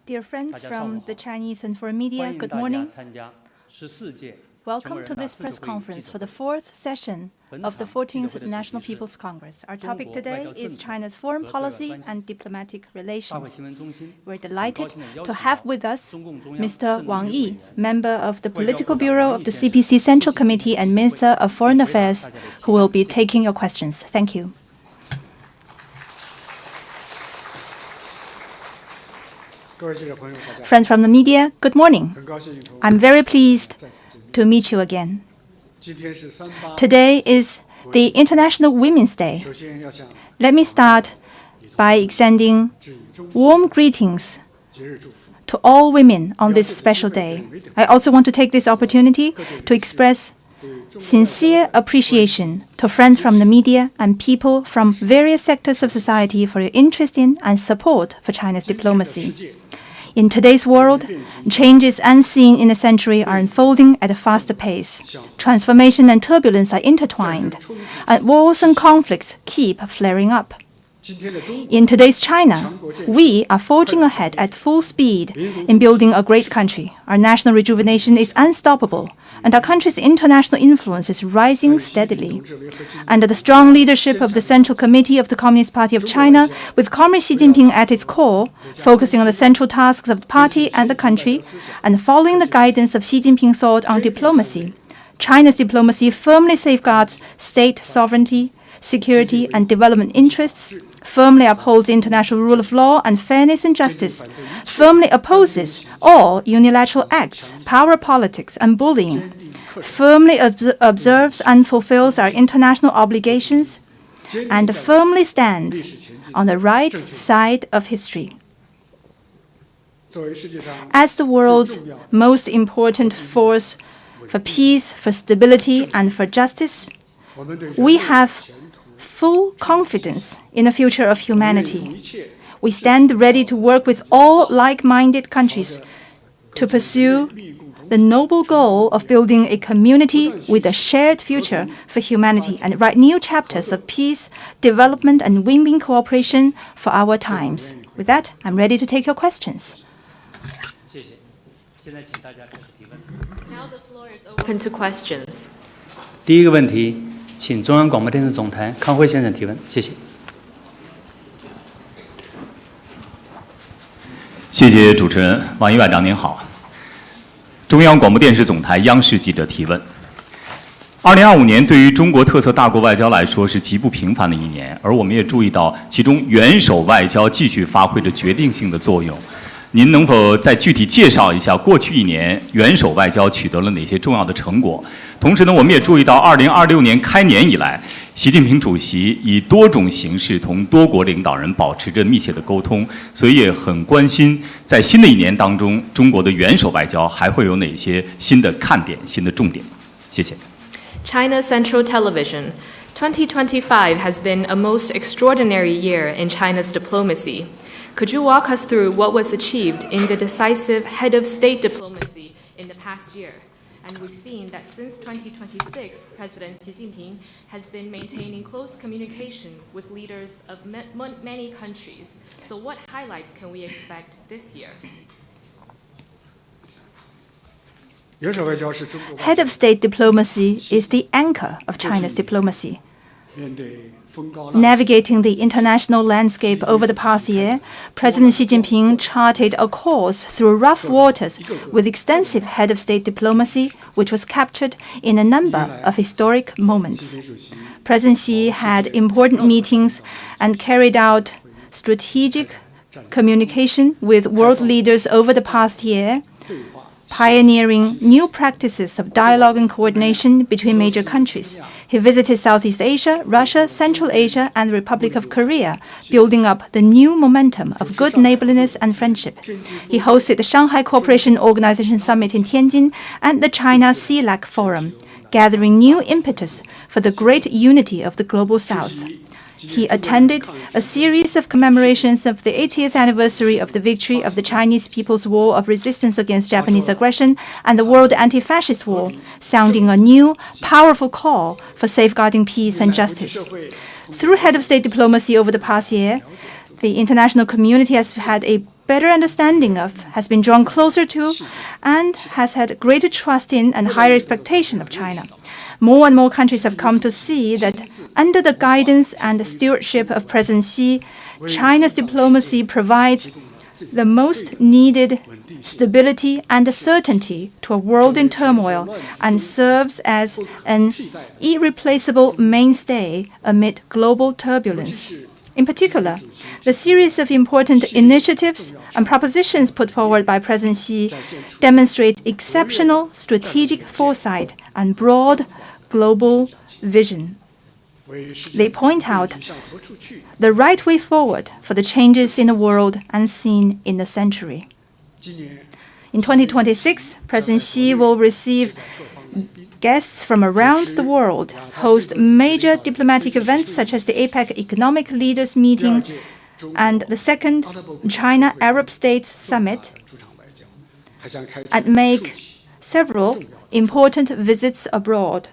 Dear friends from the Chinese and foreign media, good morning. Welcome to this press conference for the fourth session of the 14th National People's Congress. Our topic today is China's foreign policy and diplomatic relations. We're delighted to have with us Mr. Wang, member of the Political Bureau of the CPC Central Committee and Minister of Foreign Affairs, who will be taking your questions. Thank you. Friends from the media, good morning. I'm very pleased to meet you again. Today is the International Women's Day. Let me start by extending warm greetings to all women on this special day. I also want to take this opportunity to express sincere appreciation to friends from the media and people from various sectors of society for your interest in and support for China's diplomacy. In today's world, changes unseen in a century are unfolding at a faster pace. Transformation and turbulence are intertwined, and wars and conflicts keep flaring up. In today's China, we are forging ahead at full speed in building a great country. Our national rejuvenation is unstoppable, and our country's international influence is rising steadily. Under the strong leadership of the Central Committee of the Communist Party of China, with Comrade Xi Jinping at its core, focusing on the central tasks of the party and the country, and following the guidance of Xi Jinping thought on diplomacy, China's diplomacy firmly safeguards state sovereignty, security and development interests, firmly upholds international rule of law and fairness and justice, firmly opposes all unilateral acts, power politics and bullying, firmly observes and fulfills our international obligations, and firmly stands on the right side of history. As the world's most important force for peace, for stability, and for justice, we have full confidence in the future of humanity. We stand ready to work with all like-minded countries to pursue the noble goal of building a community with a shared future for humanity and write new chapters of peace, development, and win-win cooperation for our times. With that, I'm ready to take your questions. Now the floor is open to questions. 第一个问题，请中央广播电视总台康辉先生提问，谢谢。谢谢主持人，王毅外长您好。中央广播电视总台央视记者提问：2025年对于中国特色大国外交来说是极不平凡的一年，而我们也注意到其中元首外交继续发挥着决定性的作用。您能否再具体介绍一下过去一年元首外交取得了哪些重要的成果？同时呢，我们也注意到2026年开年以来，习近平主席以多种形式同多国领导人保持着密切的沟通，所以也很关心在新的一年当中，中国的元首外交还会有哪些新的看点、新的重点？谢谢。China Central Television. 2025 has been a most extraordinary year in China's diplomacy. Could you walk us through what was achieved in the decisive head of state diplomacy in the past year? And we've seen that since 2026, President Xi Jinping has been maintaining close communication with leaders of many countries. So what highlights can we expect this year? Head of state diplomacy is the anchor of China's diplomacy. Navigating the international landscape over the past year, President Xi Jinping charted a course through rough waters with extensive head of state diplomacy, which was captured in a number of historic moments. President Xi had important meetings and carried out strategic communication with world leaders over the past year, pioneering new practices of dialogue and coordination between major countries. He visited Southeast Asia, Russia, Central Asia, and the Republic of Korea, building up the new momentum of good neighborliness and friendship. He hosted the Shanghai Cooperation Organization Summit in Tianjin and the China CELAC Forum, gathering new impetus for the great unity of the Global South. He attended a series of commemorations of the 80th anniversary of the victory of the Chinese People's War of Resistance against Japanese aggression and the World Anti-Fascist War, sounding a new, powerful call for safeguarding peace and justice. Through head of state diplomacy over the past year, the international community has had a better understanding of, has been drawn closer to, and has had greater trust in and higher expectation of China. More and more countries have come to see that under the guidance and the stewardship of President Xi, China's diplomacy provides the most needed stability and certainty to a world in turmoil and serves as an irreplaceable mainstay amid global turbulence. In particular, the series of important initiatives and propositions put forward by President Xi demonstrate exceptional strategic foresight and broad global vision. They point out the right way forward for the changes in the world unseen in the century. In 2026, President Xi will receive guests from around the world, host major diplomatic events such as the APEC Economic Leaders Meeting and the second China-Arab States Summit, and make several important visits abroad.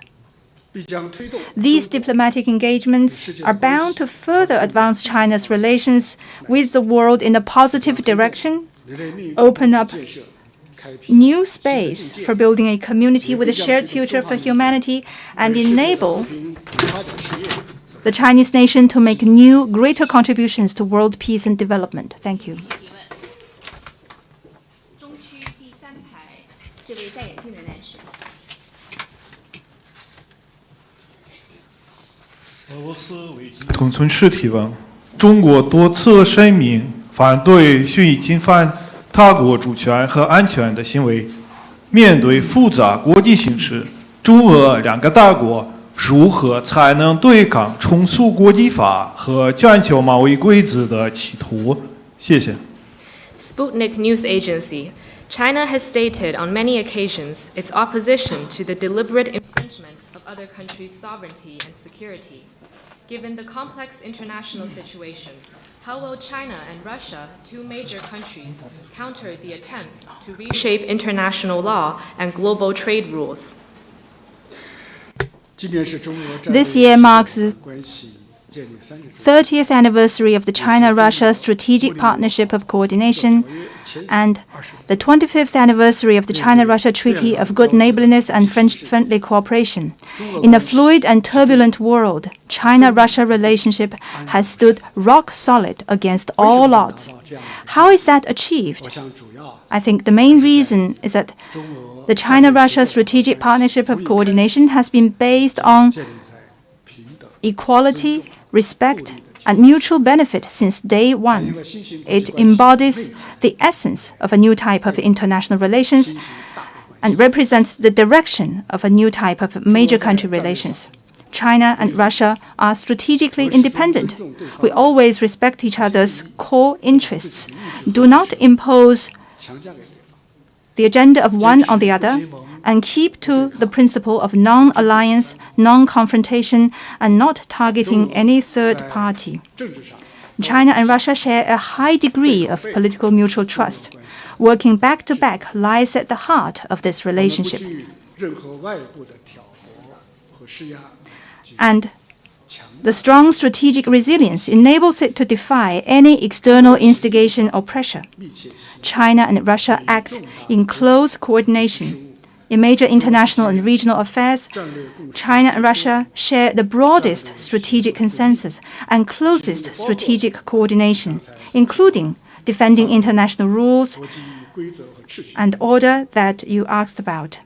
These diplomatic engagements are bound to further advance China's relations with the world in a positive direction, open up new space for building a community with a shared future for humanity, and enable the Chinese nation to make new, greater contributions to world peace and development. Thank you.中国多次声明反对蓄意侵犯他国主权和安全的行为。面对复杂国际形势，中俄两个大国如何才能对抗重塑国际法和全球贸易规则的企图？谢谢。Sputnik News Agency. China has stated on many occasions its opposition to the deliberate infringement of other countries' sovereignty and security. Given the complex international situation, how will China and Russia, two major countries, counter the attempts to reshape international law and global trade rules? This year marks the 30th anniversary of the China-Russia Strategic Partnership of Coordination and the 25th anniversary of the China-Russia Treaty of Good Neighborliness and Friendly Cooperation. In a fluid and turbulent world, China-Russia relationship has stood rock solid against all odds. How is that achieved? I think the main reason is that the China-Russia Strategic Partnership of Coordination has been based on equality, respect, and mutual benefit since day one. It embodies the essence of a new type of international relations and represents the direction of a new type of major country relations. China and Russia are strategically independent. We always respect each other's core interests, do not impose the agenda of one on the other, and keep to the principle of non-alliance, non-confrontation, and not targeting any third party. China and Russia share a high degree of political mutual trust. Working back to back lies at the heart of this relationship. And the strong strategic resilience enables it to defy any external instigation or pressure. China and Russia act in close coordination. In major international and regional affairs, China and Russia share the broadest strategic consensus and closest strategic coordination, including defending international rules and order that you asked about.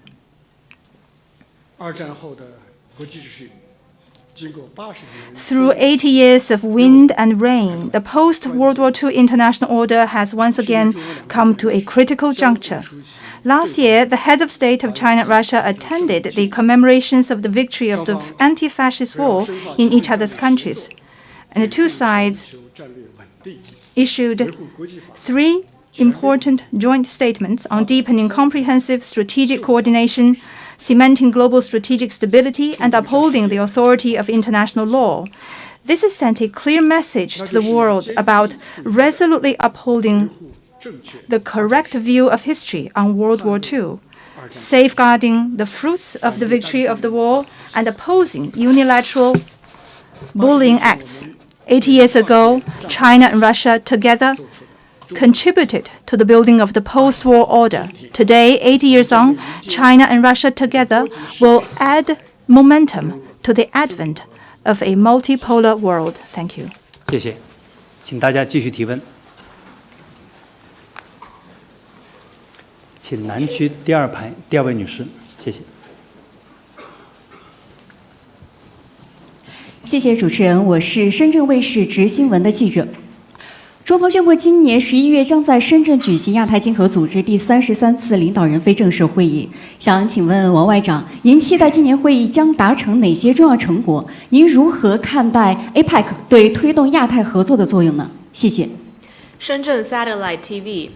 Through 80 years of wind and rain, the post-World War II international order has once again come to a critical juncture. Last year, the heads of state of China and Russia attended the commemorations of the victory of the anti-fascist war in each other's countries. And the two sides issued 3 important joint statements on deepening comprehensive strategic coordination, cementing global strategic stability, and upholding the authority of international law. This has sent a clear message to the world about resolutely upholding the correct view of history on World War II, safeguarding the fruits of the victory of the war, and opposing unilateral bullying acts. 80 years ago, China and Russia together contributed to the building of the post-war order. Today, 80 years on, China and Russia together will add momentum to the advent of a multipolar world. Thank you. 谢谢，请大家继续提问。请南区第二排第二位女士，谢谢。谢谢主持人，我是深圳卫视执新闻的记者。中方宣布，今年11月将在深圳举行亚太经合组织第33次领导人非正式会议。想请问王外长，您期待今年会议将达成哪些重要成果？您如何看待 APEC 对推动亚太合作的作用呢？谢谢。Shenzhen Satellite TV.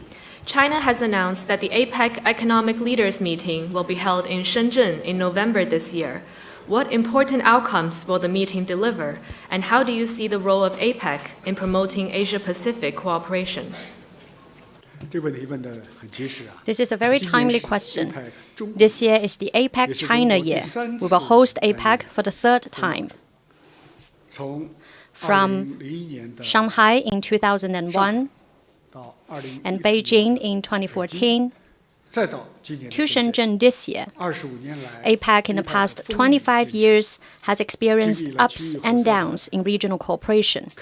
China has announced that the APEC Economic Leaders Meeting will be held in Shenzhen in November this year. What important outcomes will the meeting deliver, and how do you see the role of APEC in promoting Asia-Pacific cooperation? This is a very timely question. This year is the APEC China year. We will host APEC for the third time. From Shanghai in 2001 and Beijing in 2014, to Shenzhen this year, APEC in the past 25 years has experienced ups and downs in regional cooperation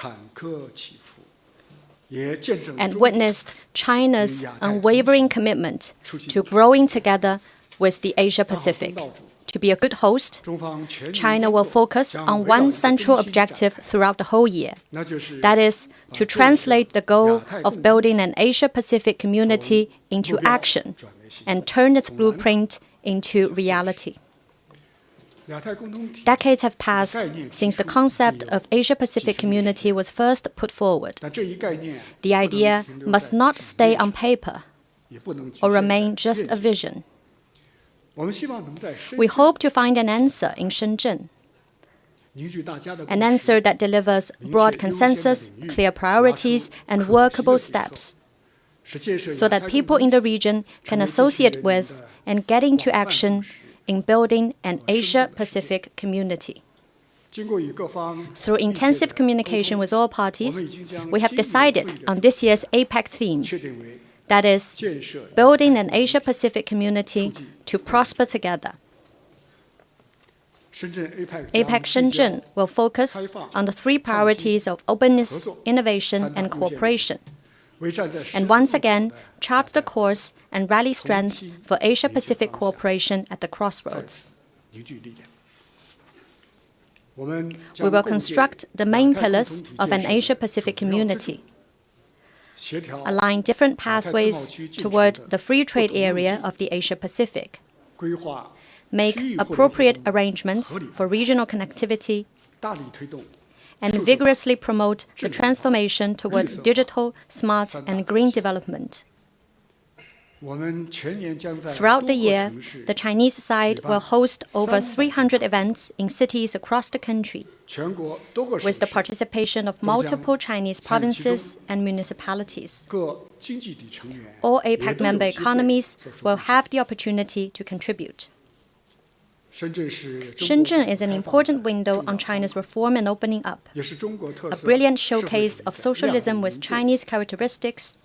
and witnessed China's unwavering commitment to growing together with the Asia-Pacific. To be a good host, China will focus on one central objective throughout the whole year. That is, to translate the goal of building an Asia-Pacific community into action and turn its blueprint into reality. Decades have passed since the concept of Asia-Pacific community was first put forward. The idea must not stay on paper or remain just a vision. We hope to find an answer in Shenzhen, an answer that delivers broad consensus, clear priorities, and workable steps, so that people in the region can associate with and get into action in building an Asia-Pacific community. Through intensive communication with all parties, we have decided on this year's APEC theme, that is, building an Asia-Pacific community to prosper together. APEC Shenzhen will focus on the three priorities of openness, innovation, and cooperation, and once again chart the course and rally strength for Asia-Pacific cooperation at the crossroads. We will construct the main pillars of an Asia-Pacific community, align different pathways toward the free trade area of the Asia-Pacific, make appropriate arrangements for regional connectivity, and vigorously promote the transformation toward digital, smart, and green development. Throughout the year, the Chinese side will host over 300 events in cities across the country, with the participation of multiple Chinese provinces and municipalities. All APEC member economies will have the opportunity to contribute. Shenzhen is an important window on China's reform and opening up, a brilliant showcase of socialism with Chinese characteristics,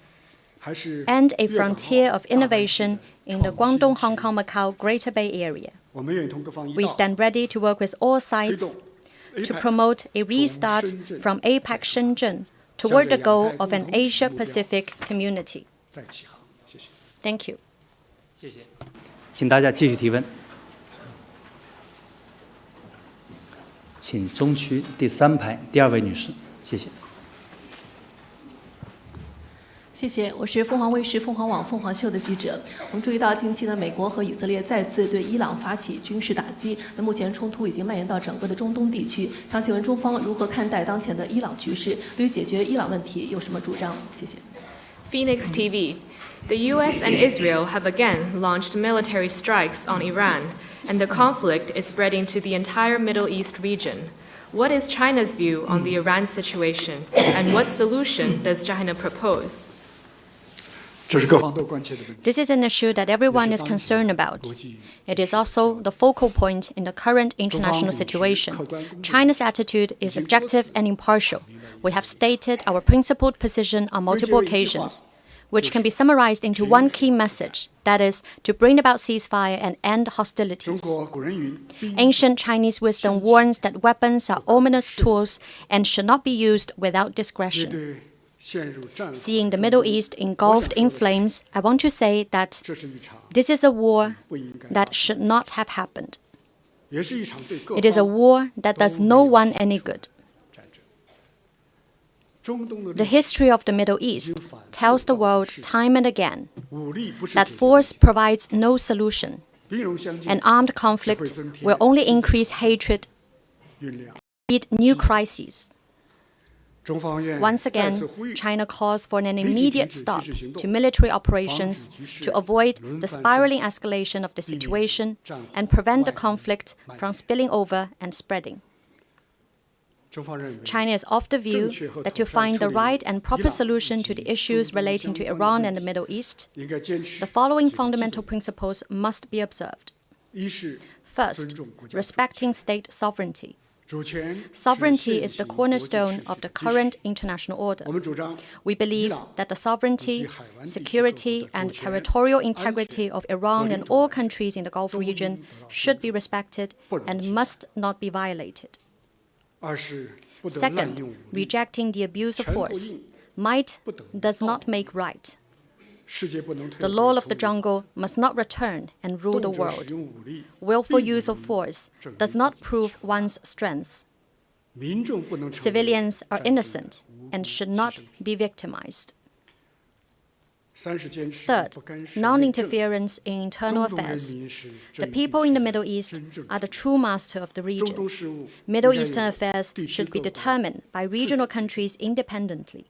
and a frontier of innovation in the Guangdong, Hong Kong, Macau Greater Bay Area. We stand ready to work with all sides to promote a restart from APEC Shenzhen toward the goal of an Asia-Pacific community. Thank you. 请大家继续提问。请中区第三排第二位女士，谢谢。谢谢，我是凤凰卫视、凤凰网、凤凰秀的记者。我们注意到，近期呢，美国和以色列再次对伊朗发起军事打击。那目前冲突已经蔓延到整个的中东地区。想请问中方如何看待当前的伊朗局势？对于解决伊朗问题有什么主张？谢谢。Phoenix TV. The U.S. and Israel have again launched military strikes on Iran, and the conflict is spreading to the entire Middle East region. What is China's view on the Iran situation, and what solution does China propose? This is an issue that everyone is concerned about. It is also the focal point in the current international situation. China's attitude is objective and impartial. We have stated our principled position on multiple occasions, which can be summarized into one key message, that is, to bring about ceasefire and end hostilities. Ancient Chinese wisdom warns that weapons are ominous tools and should not be used without discretion. Seeing the Middle East engulfed in flames, I want to say that this is a war that should not have happened. It is a war that does no one any good. The history of the Middle East tells the world time and again that force provides no solution, and armed conflict will only increase hatred and breed new crises. Once again, China calls for an immediate stop to military operations to avoid the spiraling escalation of the situation and prevent the conflict from spilling over and spreading. China is of the view that to find the right and proper solution to the issues relating to Iran and the Middle East, the following fundamental principles must be observed. First, respecting state sovereignty. Sovereignty is the cornerstone of the current international order. We believe that the sovereignty, security, and territorial integrity of Iran and all countries in the Gulf region should be respected and must not be violated. Second, rejecting the abuse of force. Might does not make right. The law of the jungle must not return and rule the world. Willful use of force does not prove one's strength. Civilians are innocent and should not be victimized. Third, non-interference in internal affairs. The people in the Middle East are the true master of the region. Middle Eastern affairs should be determined by regional countries independently.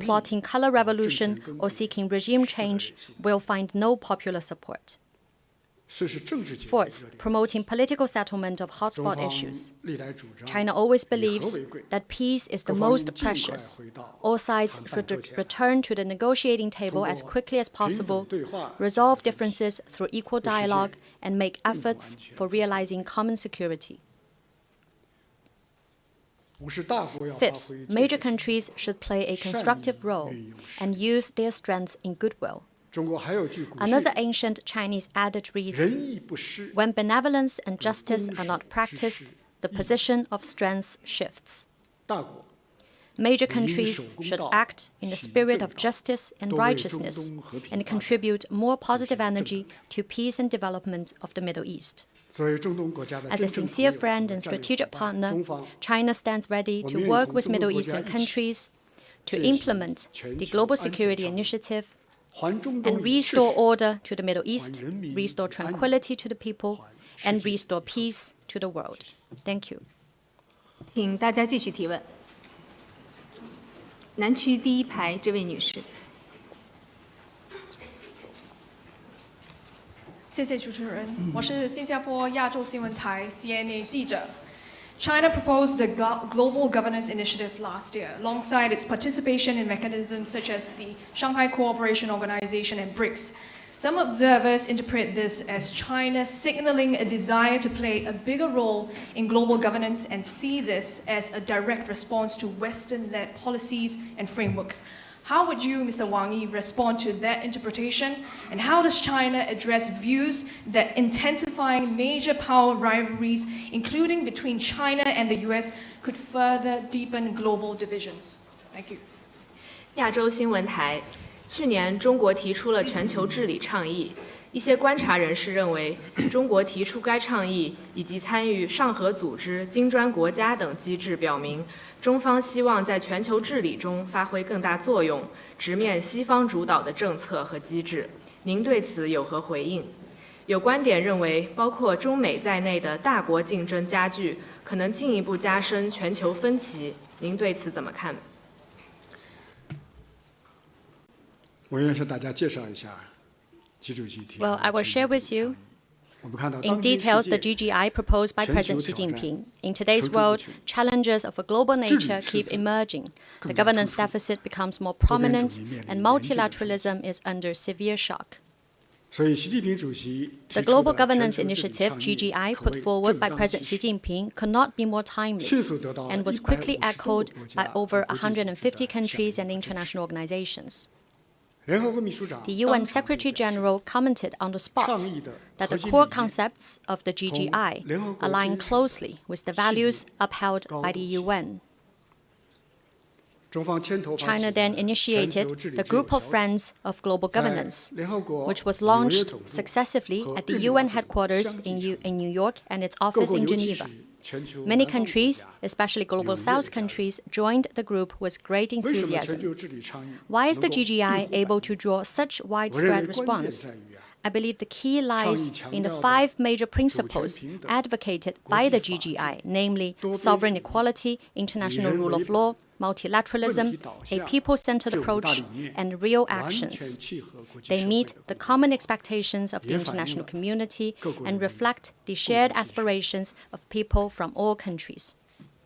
Plotting color revolution or seeking regime change will find no popular support. Fourth, promoting political settlement of hotspot issues. China always believes that peace is the most precious. All sides should return to the negotiating table as quickly as possible, resolve differences through equal dialogue, and make efforts for realizing common security. Fifth, major countries should play a constructive role and use their strength in goodwill. Another ancient Chinese adage reads, "When benevolence and justice are not practiced, the position of strength shifts." Major countries should act in the spirit of justice and righteousness and contribute more positive energy to peace and development of the Middle East. As a sincere friend and strategic partner, China stands ready to work with Middle Eastern countries to implement the Global Security Initiative and restore order to the Middle East, restore tranquility to the people, and restore peace to the world. Thank you. 请大家继续提问。南区第一排这位女士。谢谢主持人，我是新加坡亚洲新闻台 CNA 记者。China proposed the Global Governance Initiative last year, alongside its participation in mechanisms such as the Shanghai Cooperation Organization and BRICS. Some observers interpret this as China signaling a desire to play a bigger role in global governance and see this as a direct response to Western-led policies and frameworks. How would you, Mr. Wang, respond to that interpretation? And how does China address views that intensifying major power rivalries, including between China and the US, could further deepen global divisions? Thank you. 亚洲新闻台，去年中国提出了全球治理倡议。一些观察人士认为，中国提出该倡议以及参与上合组织、金砖国家等机制，表明中方希望在全球治理中发挥更大作用，直面西方主导的政策和机制。您对此有何回应？有观点认为，包括中美在内的大国竞争加剧，可能进一步加深全球分歧。您对此怎么看？我愿向大家介绍一下。Well, I will share with you In details, the GGI proposed by President Xi Jinping. In today's world, challenges of a global nature keep emerging. The governance deficit becomes more prominent, and multilateralism is under severe shock. The Global Governance Initiative, GGI, put forward by President Xi Jinping could not be more timely and was quickly echoed by over 150 countries and international organizations. The UN Secretary-General commented on the spot that the core concepts of the GGI align closely with the values upheld by the UN. China then initiated the Group of Friends of Global Governance, which was launched successively at the UN headquarters in New York and its office in Geneva. Many countries, especially Global South countries, joined the group with great enthusiasm. Why is the GGI able to draw such widespread response? I believe the key lies in the 5 major principles advocated by the GGI, namely sovereign equality, international rule of law, multilateralism, a people-centered approach, and real actions. They meet the common expectations of the international community and reflect the shared aspirations of people from all countries.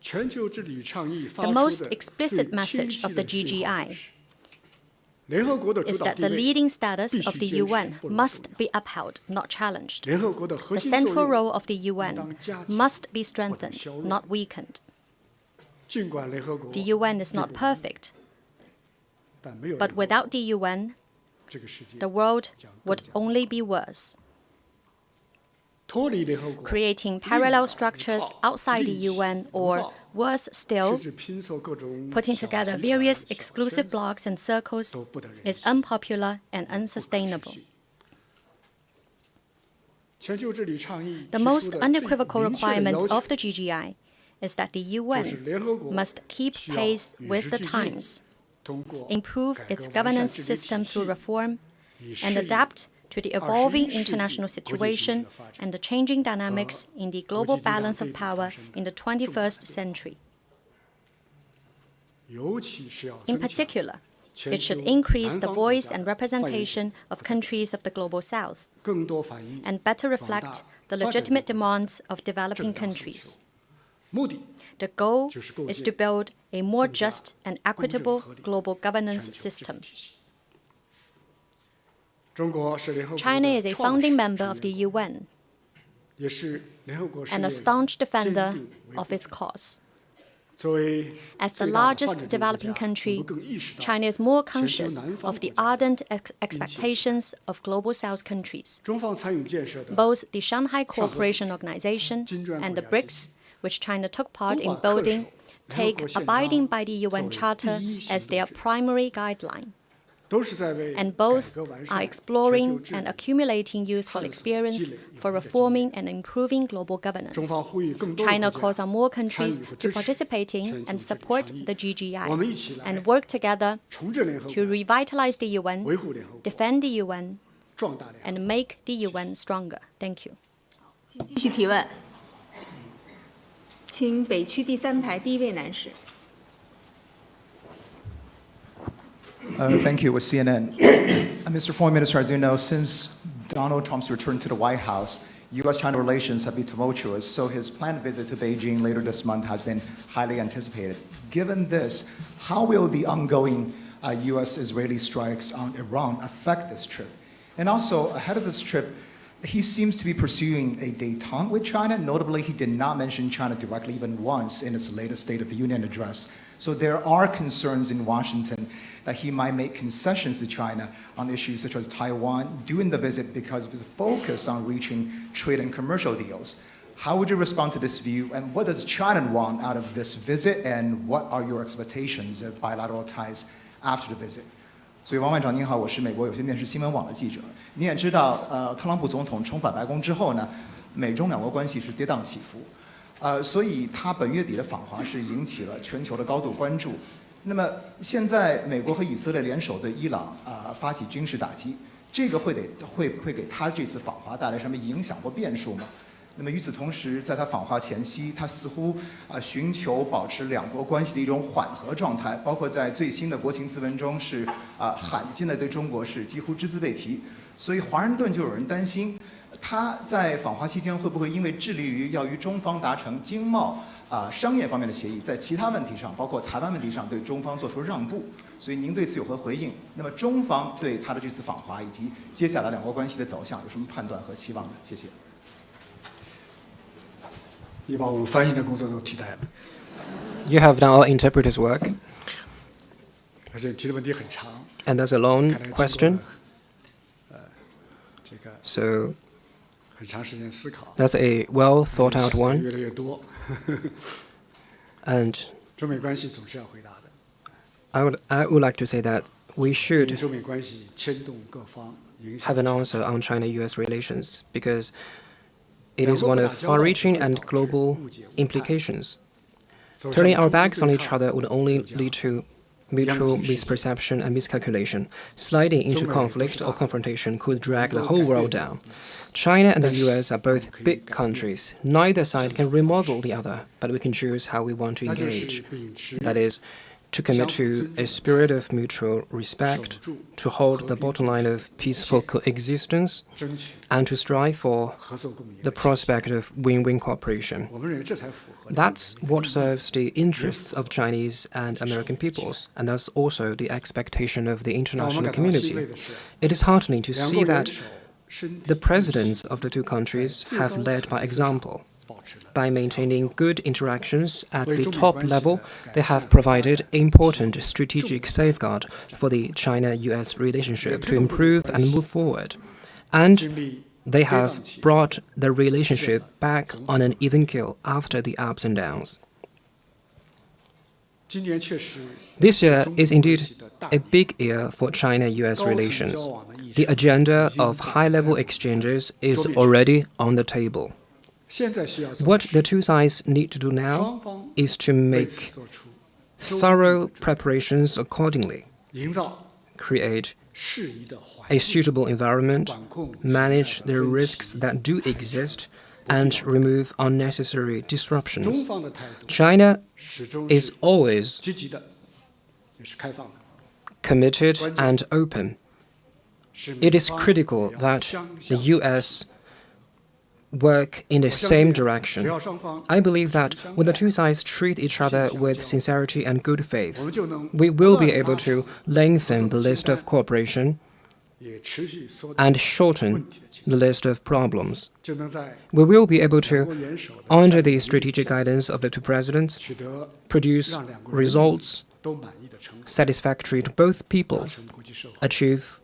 The most explicit message of the GGI is that the leading status of the UN must be upheld, not challenged. The central role of the UN must be strengthened, not weakened. The UN is not perfect, but without the UN, the world would only be worse. Creating parallel structures outside the UN, or worse still, putting together various exclusive blocs and circles, is unpopular and unsustainable. The most unequivocal requirement of the GGI is that the UN must keep pace with the times, improve its governance system through reform, and adapt to the evolving international situation and the changing dynamics in the global balance of power in the 21st century. In particular, it should increase the voice and representation of countries of the Global South and better reflect the legitimate demands of developing countries. The goal is to build a more just and equitable global governance system. China is a founding member of the UN and a staunch defender of its cause. As the largest developing country, China is more conscious of the ardent expectations of Global South countries. Both the Shanghai Cooperation Organization and the BRICS, which China took part in building, take abiding by the UN Charter as their primary guideline. And both are exploring and accumulating useful experience for reforming and improving global governance. China calls on more countries to participate in and support the GGI and work together to revitalize the UN, defend the UN, and make the UN stronger. Thank you. 继续提问，请北区第3排第1位男士。 Thank you. With CNN. Mr. Foreign Minister, as you know, since Donald Trump's return to the White House, U.S.-China relations have been tumultuous, so his planned visit to Beijing later this month has been highly anticipated. Given this, how will the ongoing U.S.-Israeli strikes on Iran affect this trip? And also, ahead of this trip, he seems to be pursuing a détente with China. Notably, he did not mention China directly even once in his latest State of the Union address. So there are concerns in Washington that he might make concessions to China on issues such as Taiwan during the visit because of his focus on reaching trade and commercial deals. How would you respond to this view, and what does China want out of this visit, and what are your expectations of bilateral ties after the visit? 所以王外长您好，我是美国有线电视新闻网的记者。你也知道，特朗普总统重返白宫之后呢，美中两国关系是跌宕起伏。所以他本月底的访华是引起了全球的高度关注。那么现在美国和以色列联手对伊朗发起军事打击，这个会给他这次访华带来什么影响或变数吗？那么与此同时，在他访华前夕，他似乎寻求保持两国关系的一种缓和状态，包括在最新的国情咨文中是罕见的对中国是几乎只字未提。所以华盛顿就有人担心，他在访华期间会不会因为致力于要与中方达成经贸商业方面的协议，在其他问题上，包括台湾问题上，对中方做出让步？所以您对此有何回应？那么中方对他的这次访华以及接下来两国关系的走向有什么判断和期望呢？谢谢。你把我们翻译的工作都替代了。You have done all interpreters' work. 而且提的问题很长。And that's a long question. So that's a well thought out one. 越来越多。And 中美关系总是要回答的。I would like to say that we should 中美关系牵动各方，影响 have an answer on China-US relations because it is one of far-reaching and global implications. Turning our backs on each other would only lead to mutual misperception and miscalculation. Sliding into conflict or confrontation could drag the whole world down. China and the US are both big countries. Neither side can remodel the other, but we can choose how we want to engage. That is, to commit to a spirit of mutual respect, to hold the bottom line of peaceful coexistence, and to strive for the prospect of win-win cooperation. That's what serves the interests of Chinese and American peoples, and that's also the expectation of the international community. It is heartening to see that the presidents of the two countries have led by example. By maintaining good interactions at the top level, they have provided important strategic safeguard for the China-US relationship to improve and move forward. And they have brought the relationship back on an even keel after the ups and downs. This year is indeed a big year for China-US relations. The agenda of high-level exchanges is already on the table. What the two sides need to do now is to make thorough preparations accordingly, create a suitable environment, manage the risks that do exist, and remove unnecessary disruptions. China is always committed and open. It is critical that the US work in the same direction. I believe that when the two sides treat each other with sincerity and good faith, we will be able to lengthen the list of cooperation and shorten the list of problems. We will be able to, under the strategic guidance of the two presidents, produce results satisfactory to both peoples, achieve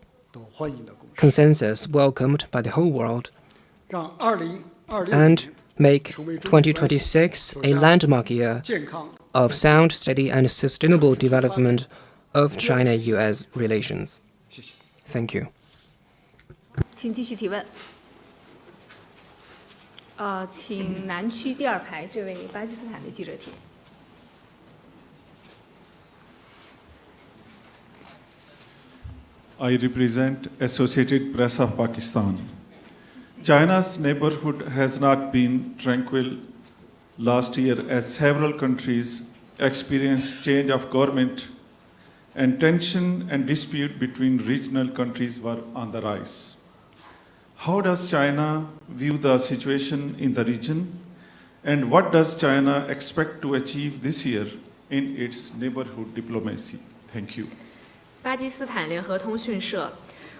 consensus welcomed by the whole world, and make 2026 a landmark year of sound, steady, and sustainable development of China-US relations. Thank you. 请继续提问。请南区第二排这位巴基斯坦的记者提。I represent Associated Press of Pakistan. China's neighborhood has not been tranquil last year as several countries experienced change of government and tension and dispute between regional countries were on the rise. How does China view the situation in the region, and what does China expect to achieve this year in its neighborhood diplomacy? Thank you. 巴基斯坦联合通讯社，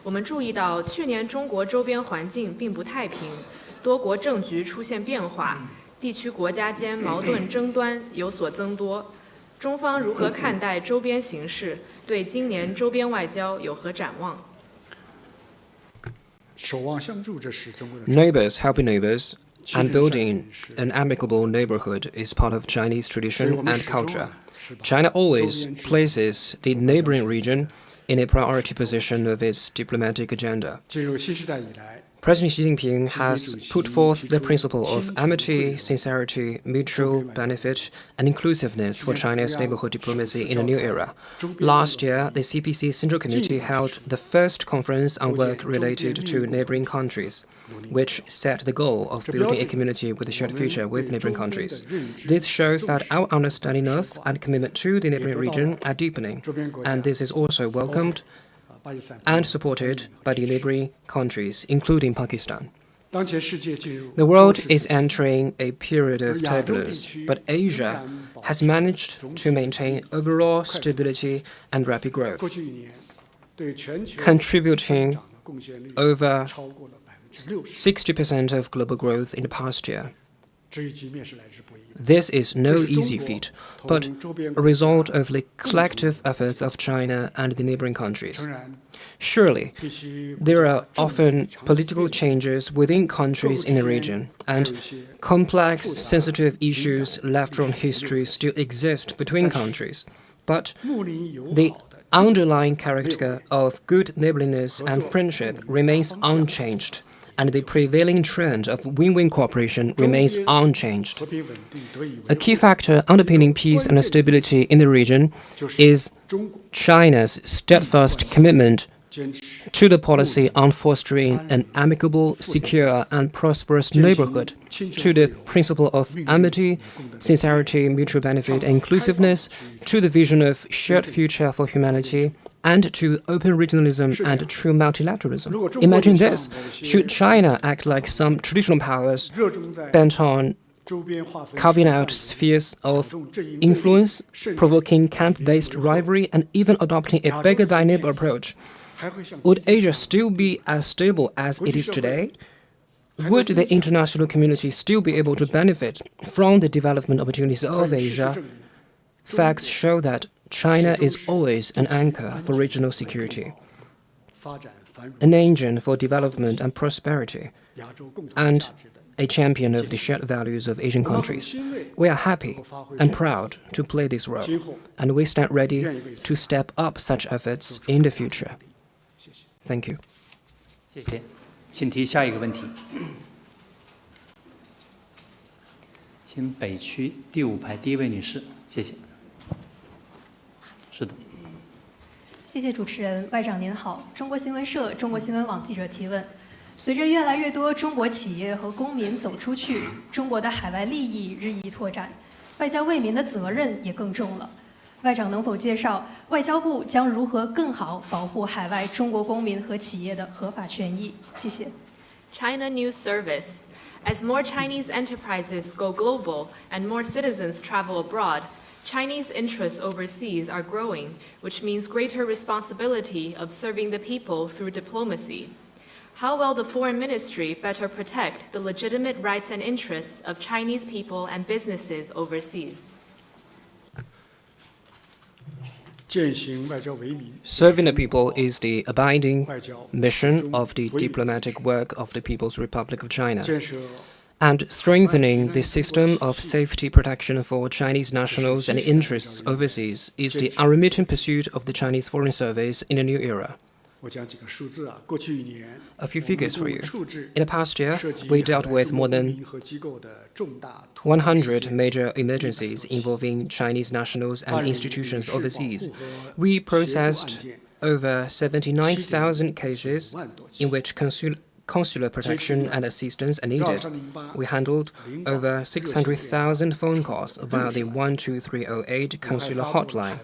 我们注意到去年中国周边环境并不太平，多国政局出现变化，地区国家间矛盾争端有所增多。中方如何看待周边形势？对今年周边外交有何展望？ Neighbors helping neighbors and building an amicable neighborhood is part of Chinese tradition and culture. China always places the neighboring region in a priority position of its diplomatic agenda. President Xi Jinping has put forth the principle of amity, sincerity, mutual benefit, and inclusiveness for China's neighborhood diplomacy in a new era. Last year, the CPC Central Committee held the first conference on work related to neighboring countries, which set the goal of building a community with a shared future with neighboring countries. This shows that our understanding of and commitment to the neighboring region are deepening, and this is also welcomed and supported by the neighboring countries, including Pakistan. The world is entering a period of turbulence, but Asia has managed to maintain overall stability and rapid growth, contributing over 60% of global growth in the past year. This is no easy feat, but a result of the collective efforts of China and the neighboring countries. Surely, there are often political changes within countries in the region, and complex, sensitive issues left from history still exist between countries. But the underlying character of good neighborliness and friendship remains unchanged, and the prevailing trend of win-win cooperation remains unchanged. A key factor underpinning peace and stability in the region is China's steadfast commitment to the policy on fostering an amicable, secure, and prosperous neighborhood, to the principle of amity, sincerity, mutual benefit, and inclusiveness, to the vision of shared future for humanity, and to open regionalism and true multilateralism. Imagine this: should China act like some traditional powers bent on carving out spheres of influence, provoking camp-based rivalry, and even adopting a beggar-thy-neighbor approach, would Asia still be as stable as it is today? Would the international community still be able to benefit from the development opportunities of Asia? Facts show that China is always an anchor for regional security, an engine for development and prosperity, and a champion of the shared values of Asian countries. We are happy and proud to play this role, and we stand ready to step up such efforts in the future. Thank you. 谢谢，请提下一个问题。请北区第5排第1位女士，谢谢。是的。谢谢主持人，外长您好。中国新闻社、中国新闻网记者提问：随着越来越多中国企业和公民走出去，中国的海外利益日益拓展，外交为民的责任也更重了。外长能否介绍外交部将如何更好保护海外中国公民和企业的合法权益？谢谢。China News Service. As more Chinese enterprises go global and more citizens travel abroad, Chinese interests overseas are growing, which means greater responsibility of serving the people through diplomacy. How will the Foreign Ministry better protect the legitimate rights and interests of Chinese people and businesses overseas? Serving the people is the abiding mission of the diplomatic work of the People's Republic of China. And strengthening the system of safety protection for Chinese nationals and interests overseas is the unremitting pursuit of the Chinese Foreign Service in a new era. A few figures for you. In the past year, we dealt with more than 100 major emergencies involving Chinese nationals and institutions overseas. We processed over 79,000 cases in which consular protection and assistance are needed. We handled over 600,000 phone calls via the 12308 consular hotline.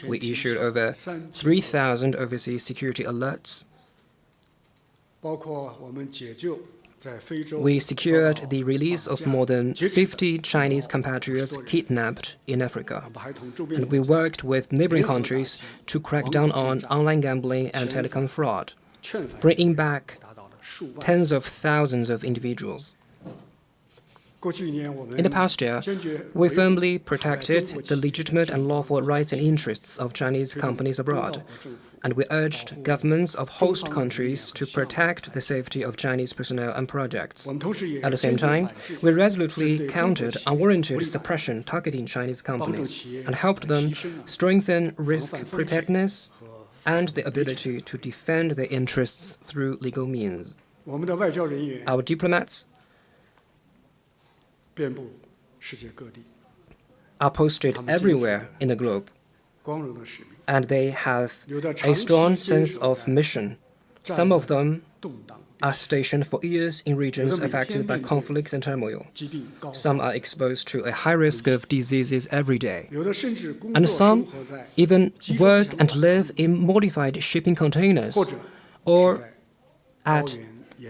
We issued over 3,000 overseas security alerts. We secured the release of more than 50 Chinese compatriots kidnapped in Africa. And we worked with neighboring countries to crack down on online gambling and telecom fraud, bringing back tens of thousands of individuals. In the past year, we firmly protected the legitimate and lawful rights and interests of Chinese companies abroad, and we urged governments of host countries to protect the safety of Chinese personnel and projects. At the same time, we resolutely countered unwarranted suppression targeting Chinese companies and helped them strengthen risk preparedness and the ability to defend their interests through legal means. Our diplomats are posted everywhere in the globe, and they have a strong sense of mission. Some of them are stationed for years in regions affected by conflicts and turmoil. Some are exposed to a high risk of diseases every day. And some even work and live in modified shipping containers or at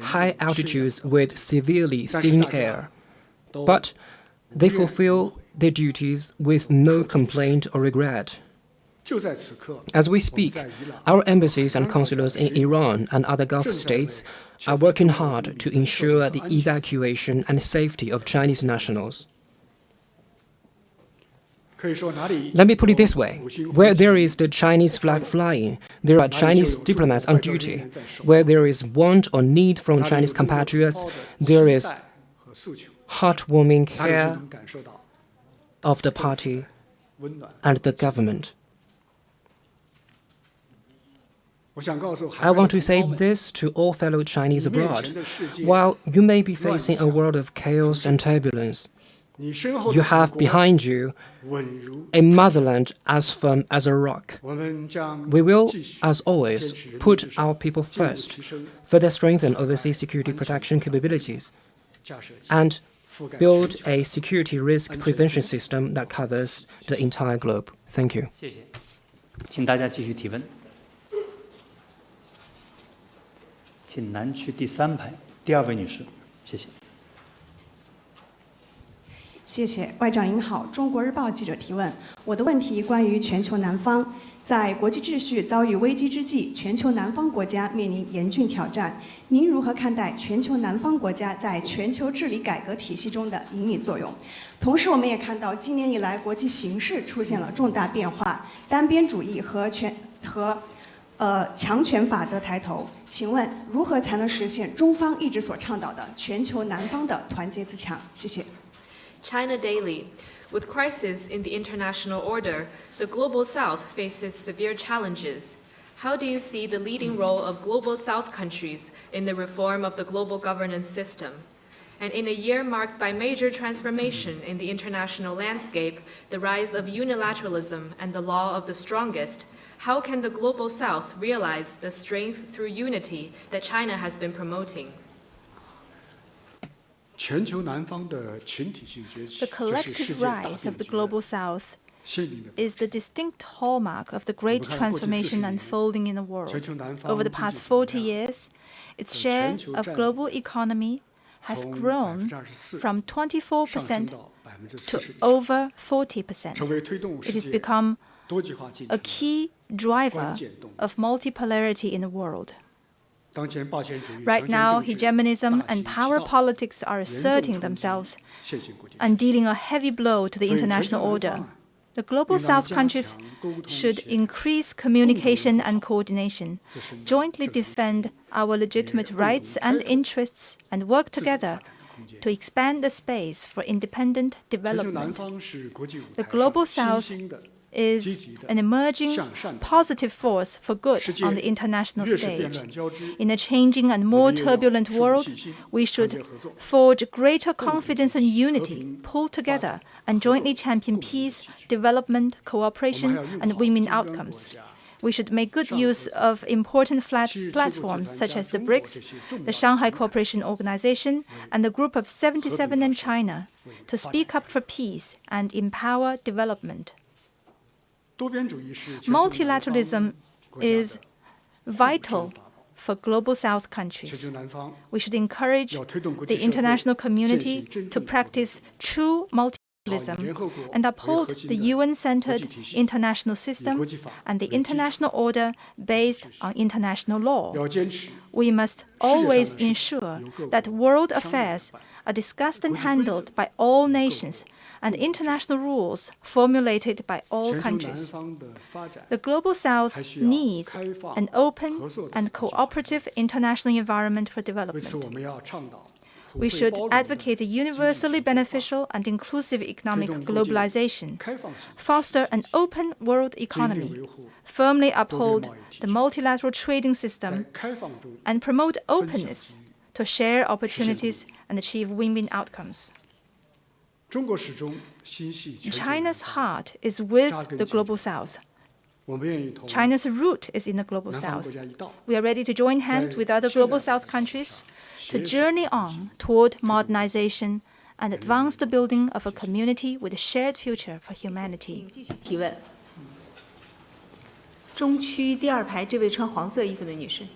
high altitudes with severely thin air, but they fulfill their duties with no complaint or regret. As we speak, our embassies and consulates in Iran and other Gulf states are working hard to ensure the evacuation and safety of Chinese nationals. Let me put it this way. Where there is the Chinese flag flying, there are Chinese diplomats on duty. Where there is want or need from Chinese compatriots, there is heartwarming care of the party and the government. I want to say this to all fellow Chinese abroad. While you may be facing a world of chaos and turbulence, you have behind you a motherland as firm as a rock. We will, as always, put our people first, further strengthen overseas security protection capabilities, and build a security risk prevention system that covers the entire globe. Thank you. 谢谢，请大家继续提问。请南区第3排第2位女士，谢谢。谢谢，外长您好，中国日报记者提问。我的问题关于全球南方，在国际秩序遭遇危机之际，全球南方国家面临严峻挑战。您如何看待全球南方国家在全球治理改革体系中的引领作用？同时，我们也看到今年以来国际形势出现了重大变化，单边主义和强权法则抬头。请问如何才能实现中方一直所倡导的全球南方的团结自强？谢谢。 China Daily. With crisis in the international order, the Global South faces severe challenges. How do you see the leading role of Global South countries in the reform of the global governance system? And in a year marked by major transformation in the international landscape, the rise of unilateralism and the law of the strongest, how can the Global South realize the strength through unity that China has been promoting? The collective rise of the Global South is the distinct hallmark of the great transformation unfolding in the world. Over the past 40 years, its share of global economy has grown from 24% to over 40%. It has become a key driver of multipolarity in the world. Right now, hegemonism and power politics are asserting themselves and dealing a heavy blow to the international order. The Global South countries should increase communication and coordination, jointly defend our legitimate rights and interests, and work together to expand the space for independent development. The Global South is an emerging positive force for good on the international stage. In a changing and more turbulent world, we should forge greater confidence and unity, pull together, and jointly champion peace, development, cooperation, and win-win outcomes. We should make good use of important platforms such as the BRICS, the Shanghai Cooperation Organization, and the Group of 77 and China to speak up for peace and empower development. Multilateralism is vital for Global South countries. We should encourage the international community to practice true multilateralism and uphold the UN-centered international system and the international order based on international law. We must always ensure that world affairs are discussed and handled by all nations and international rules formulated by all countries. The Global South needs an open and cooperative international environment for development. We should advocate a universally beneficial and inclusive economic globalization, foster an open world economy, firmly uphold the multilateral trading system, and promote openness to share opportunities and achieve win-win outcomes. China's heart is with the Global South. China's root is in the Global South. We are ready to join hands with other Global South countries to journey on toward modernization and advance the building of a community with a shared future for humanity. 提问。中区第2排这位穿黄色衣服的女士。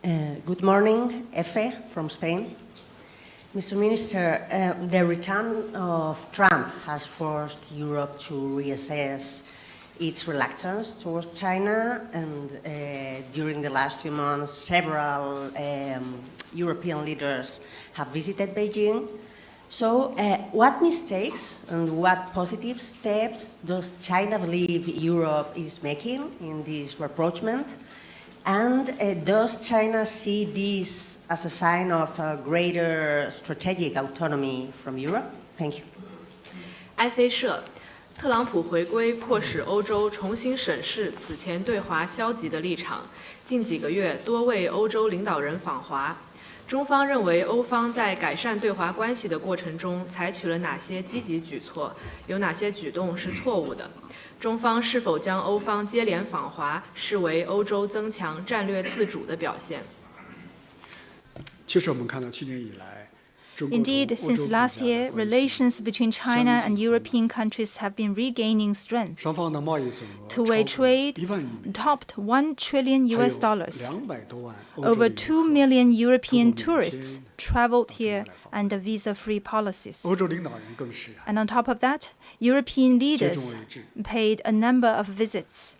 Good morning, Efe from Spain. Mr. Minister, the return of Trump has forced Europe to reassess its reluctance towards China, and during the last few months, several European leaders have visited Beijing. So, what mistakes and what positive steps does China believe Europe is making in this rapprochement? And does China see this as a sign of a greater strategic autonomy from Europe? Thank you. 埃菲社，特朗普回归迫使欧洲重新审视此前对华消极的立场。近几个月，多位欧洲领导人访华。中方认为，欧方在改善对华关系的过程中采取了哪些积极举措？有哪些举动是错误的？中方是否将欧方接连访华视为欧洲增强战略自主的表现？其实我们看到去年以来。 Indeed, since last year, relations between China and European countries have been regaining strength. Two-way trade topped $1 trillion. Over 2 million European tourists traveled here under visa-free policies. And on top of that, European leaders paid a number of visits.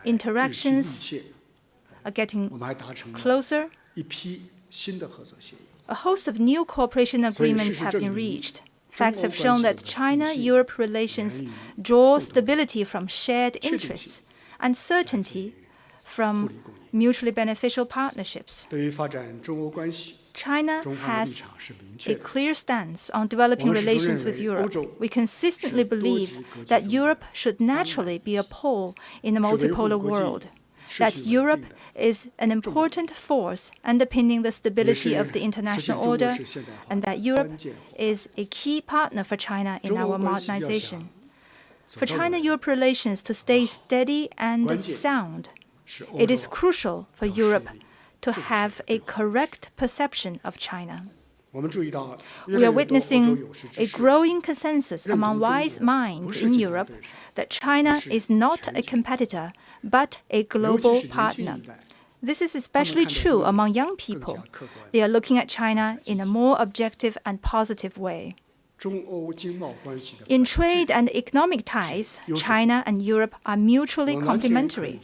Interactions are getting closer. A host of new cooperation agreements have been reached. Facts have shown that China-Europe relations draw stability from shared interests and certainty from mutually beneficial partnerships. China has a clear stance on developing relations with Europe. We consistently believe that Europe should naturally be a pole in the multipolar world, that Europe is an important force underpinning the stability of the international order, and that Europe is a key partner for China in our modernization. For China-Europe relations to stay steady and sound, it is crucial for Europe to have a correct perception of China. We are witnessing a growing consensus among wise minds in Europe that China is not a competitor, but a global partner. This is especially true among young people. They are looking at China in a more objective and positive way. In trade and economic ties, China and Europe are mutually complementary.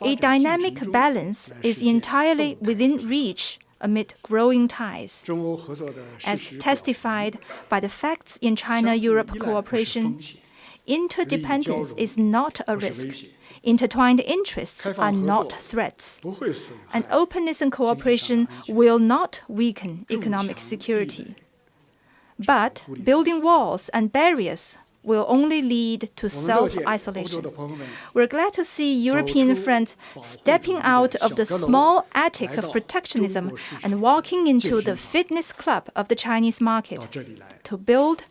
A dynamic balance is entirely within reach amid growing ties. As testified by the facts in China-Europe cooperation, interdependence is not a risk. Intertwined interests are not threats. And openness and cooperation will not weaken economic security. But building walls and barriers will only lead to self-isolation. We're glad to see European friends stepping out of the small attic of protectionism and walking into the fitness club of the Chinese market to build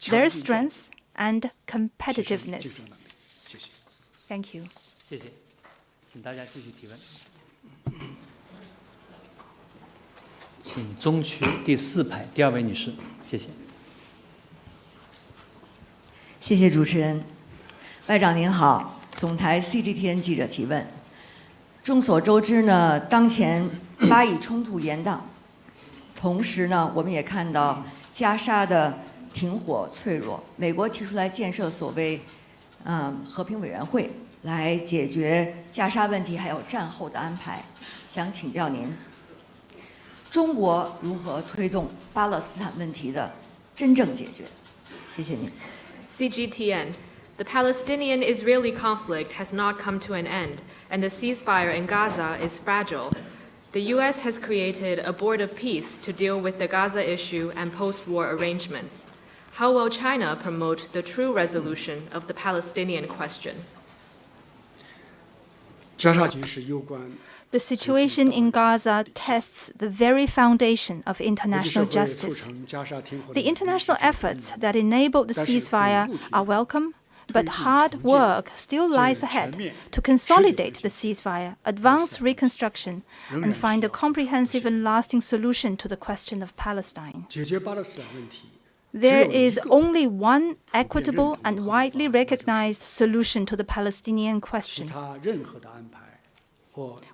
their strength and competitiveness. Thank you. 谢谢，请大家继续提问。请中区第4排第2位女士，谢谢。谢谢主持人，外长您好，总台 CCTV 记者提问。众所周知呢，当前巴以冲突延宕，同时呢，我们也看到加沙的停火脆弱，美国提出来建设所谓和平委员会。 来解决加沙问题，还有战后的安排，想请教您，中国如何推动巴勒斯坦问题的真正解决？谢谢您。CGTN. The Palestinian-Israeli conflict has not come to an end, and the ceasefire in Gaza is fragile. The U.S. has created a board of peace to deal with the Gaza issue and post-war arrangements. How will China promote the true resolution of the Palestinian question? The situation in Gaza tests the very foundation of international justice. The international efforts that enabled the ceasefire are welcome, but hard work still lies ahead to consolidate the ceasefire, advance reconstruction, and find a comprehensive and lasting solution to the question of Palestine. There is only one equitable and widely recognized solution to the Palestinian question.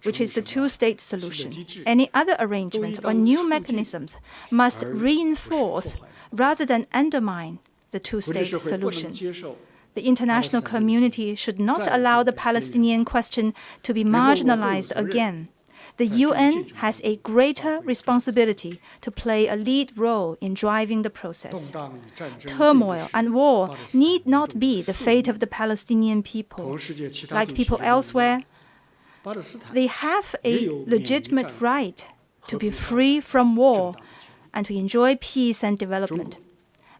which is the two-state solution. Any other arrangement or new mechanisms must reinforce rather than undermine the two-state solution. The international community should not allow the Palestinian question to be marginalized again. The UN has a greater responsibility to play a lead role in driving the process. Turmoil and war need not be the fate of the Palestinian people. Like people elsewhere, they have a legitimate right to be free from war and to enjoy peace and development.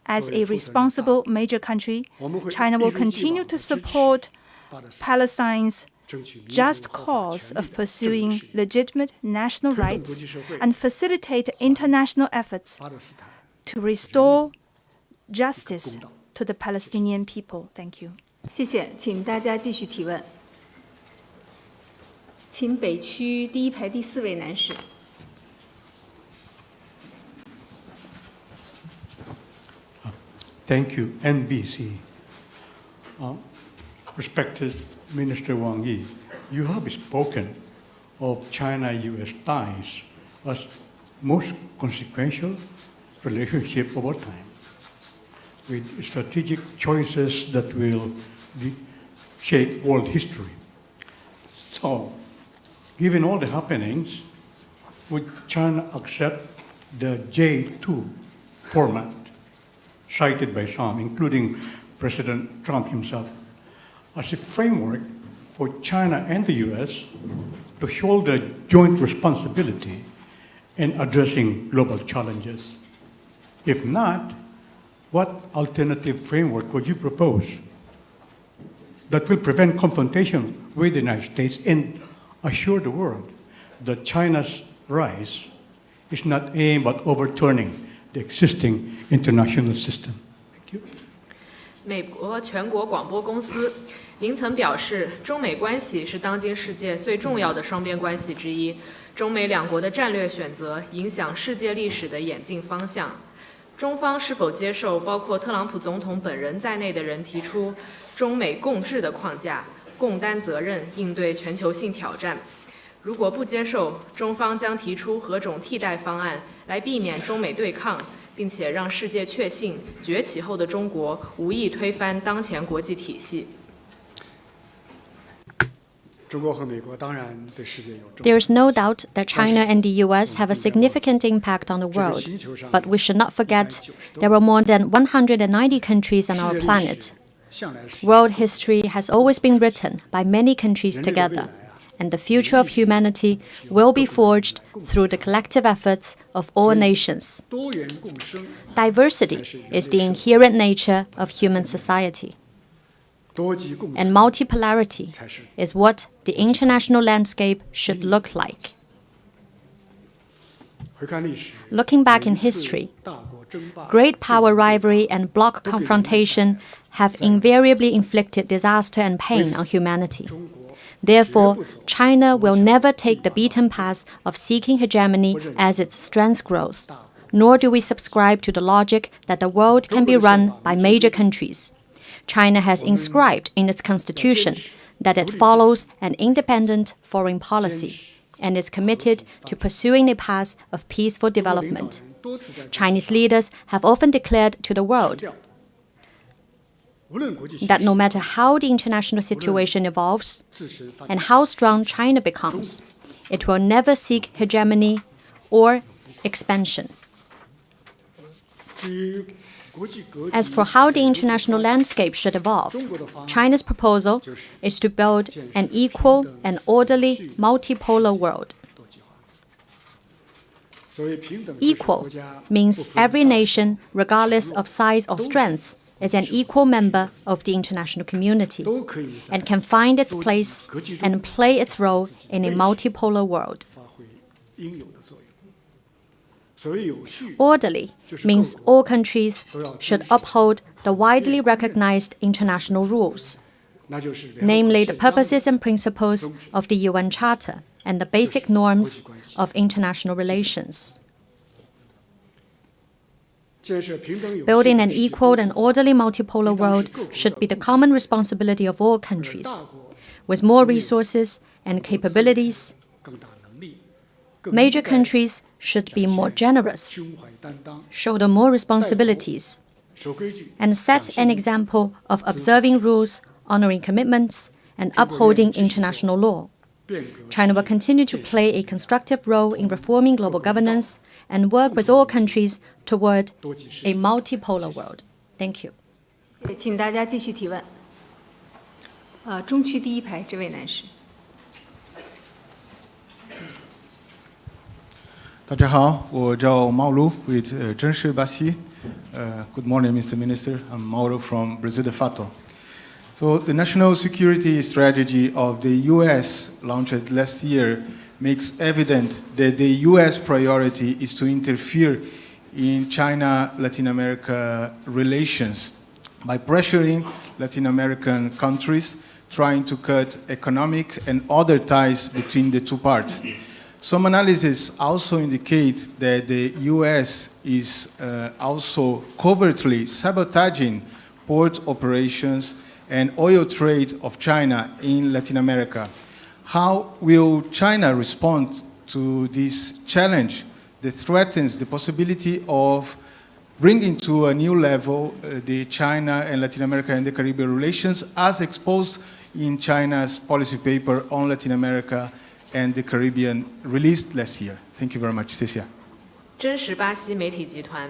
As a responsible major country, China will continue to support Palestine's just cause of pursuing legitimate national rights and facilitate international efforts to restore justice to the Palestinian people. Thank you. 谢谢，请大家继续提问。请北区第一排第4位男士。Thank you, NBC. Respected Minister Wang Yi, you have spoken of China-U.S. ties as most consequential relationship over time, with strategic choices that will shape world history. So, given all the happenings, would China accept the J2 format cited by some, including President Trump himself, as a framework for China and the U.S. to shoulder joint responsibility in addressing global challenges? If not, what alternative framework would you propose that will prevent confrontation with the United States and assure the world that China's rise is not aimed at overturning the existing international system? Thank you. 美国全国广播公司凌曾表示，中美关系是当今世界最重要的双边关系之一。中美两国的战略选择影响世界历史的演进方向。中方是否接受包括特朗普总统本人在内的人提出中美共治的框架，共担责任，应对全球性挑战？如果不接受，中方将提出何种替代方案来避免中美对抗，并且让世界确信崛起后的中国无意推翻当前国际体系。There is no doubt that China and the US have a significant impact on the world, but we should not forget there are more than 190 countries on our planet. World history has always been written by many countries together, and the future of humanity will be forged through the collective efforts of all nations. Diversity is the inherent nature of human society. And multipolarity is what the international landscape should look like. Looking back in history, great power rivalry and bloc confrontation have invariably inflicted disaster and pain on humanity. Therefore, China will never take the beaten path of seeking hegemony as its strength grows, nor do we subscribe to the logic that the world can be run by major countries. China has inscribed in its constitution that it follows an independent foreign policy and is committed to pursuing a path of peaceful development. Chinese leaders have often declared to the world that no matter how the international situation evolves and how strong China becomes, it will never seek hegemony or expansion. As for how the international landscape should evolve, China's proposal is to build an equal and orderly multipolar world. Equal means every nation, regardless of size or strength, is an equal member of the international community and can find its place and play its role in a multipolar world. Orderly means all countries should uphold the widely recognized international rules, namely the purposes and principles of the UN Charter and the basic norms of international relations. Building an equal and orderly multipolar world should be the common responsibility of all countries. with more resources and capabilities. Major countries should be more generous, shoulder more responsibilities, and set an example of observing rules, honoring commitments, and upholding international law. China will continue to play a constructive role in reforming global governance and work with all countries toward a multipolar world. Thank you. 请大家继续提问。中区第一排这位男士。大家好，我叫毛卢 with 真实巴西。Good morning, Mr. Minister. I'm Mauro from Brasil de Fato. So the national security strategy of the U.S. launched last year makes evident that the U.S. priority is to interfere in China-Latin America relations by pressuring Latin American countries, trying to cut economic and other ties between the two parts. Some analysis also indicate that the U.S. is also covertly sabotaging port operations and oil trade of China in Latin America. How will China respond to this challenge that threatens the possibility of bringing to a new level the China and Latin America and the Caribbean relations as exposed in China's policy paper on Latin America and the Caribbean released last year? Thank you very much. 谢谢。真实巴西媒体集团，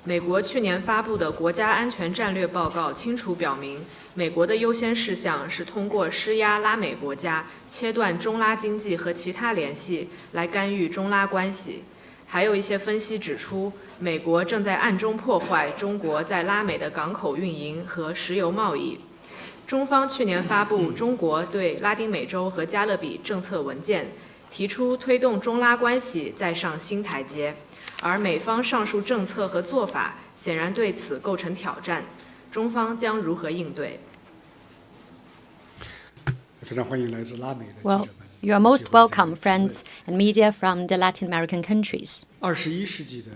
美国去年发布的国家安全战略报告清楚表明，美国的优先事项是通过施压拉美国家切断中拉经济和其他联系，来干预中拉关系。还有一些分析指出，美国正在暗中破坏中国在拉美的港口运营和石油贸易。中方去年发布中国对拉丁美洲和加勒比政策文件，提出推动中拉关系再上新台阶，而美方上述政策和做法显然对此构成挑战，中方将如何应对？ 非常欢迎来自拉美的记者 Well, 们。 you are most welcome, friends and media from the Latin American countries. 21世纪的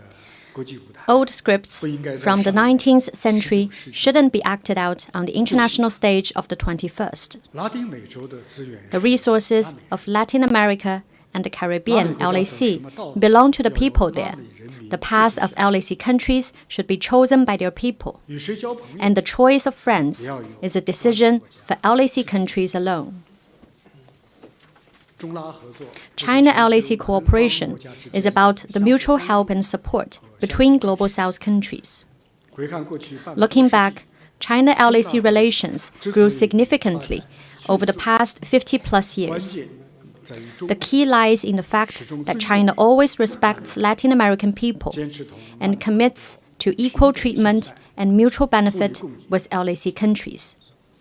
国际舞台 Old scripts from the 19th century shouldn't be acted out on the international stage of the 21st. 拉丁美洲的资源 The resources of Latin America and the Caribbean, LAC, belong to the people there. The path of LAC countries should be chosen by their people. 与谁交朋友 And the choice of friends is a decision for LAC countries alone. 中拉合作 China-LAC cooperation is about the mutual help and support between Global South countries. 回看过去半 Looking back, China-LAC relations grew significantly over the past 50-plus 关 years. 键在于中 The key lies in the fact that China always respects Latin American people 坚持同 and commits to equal treatment and mutual benefit with LAC countries.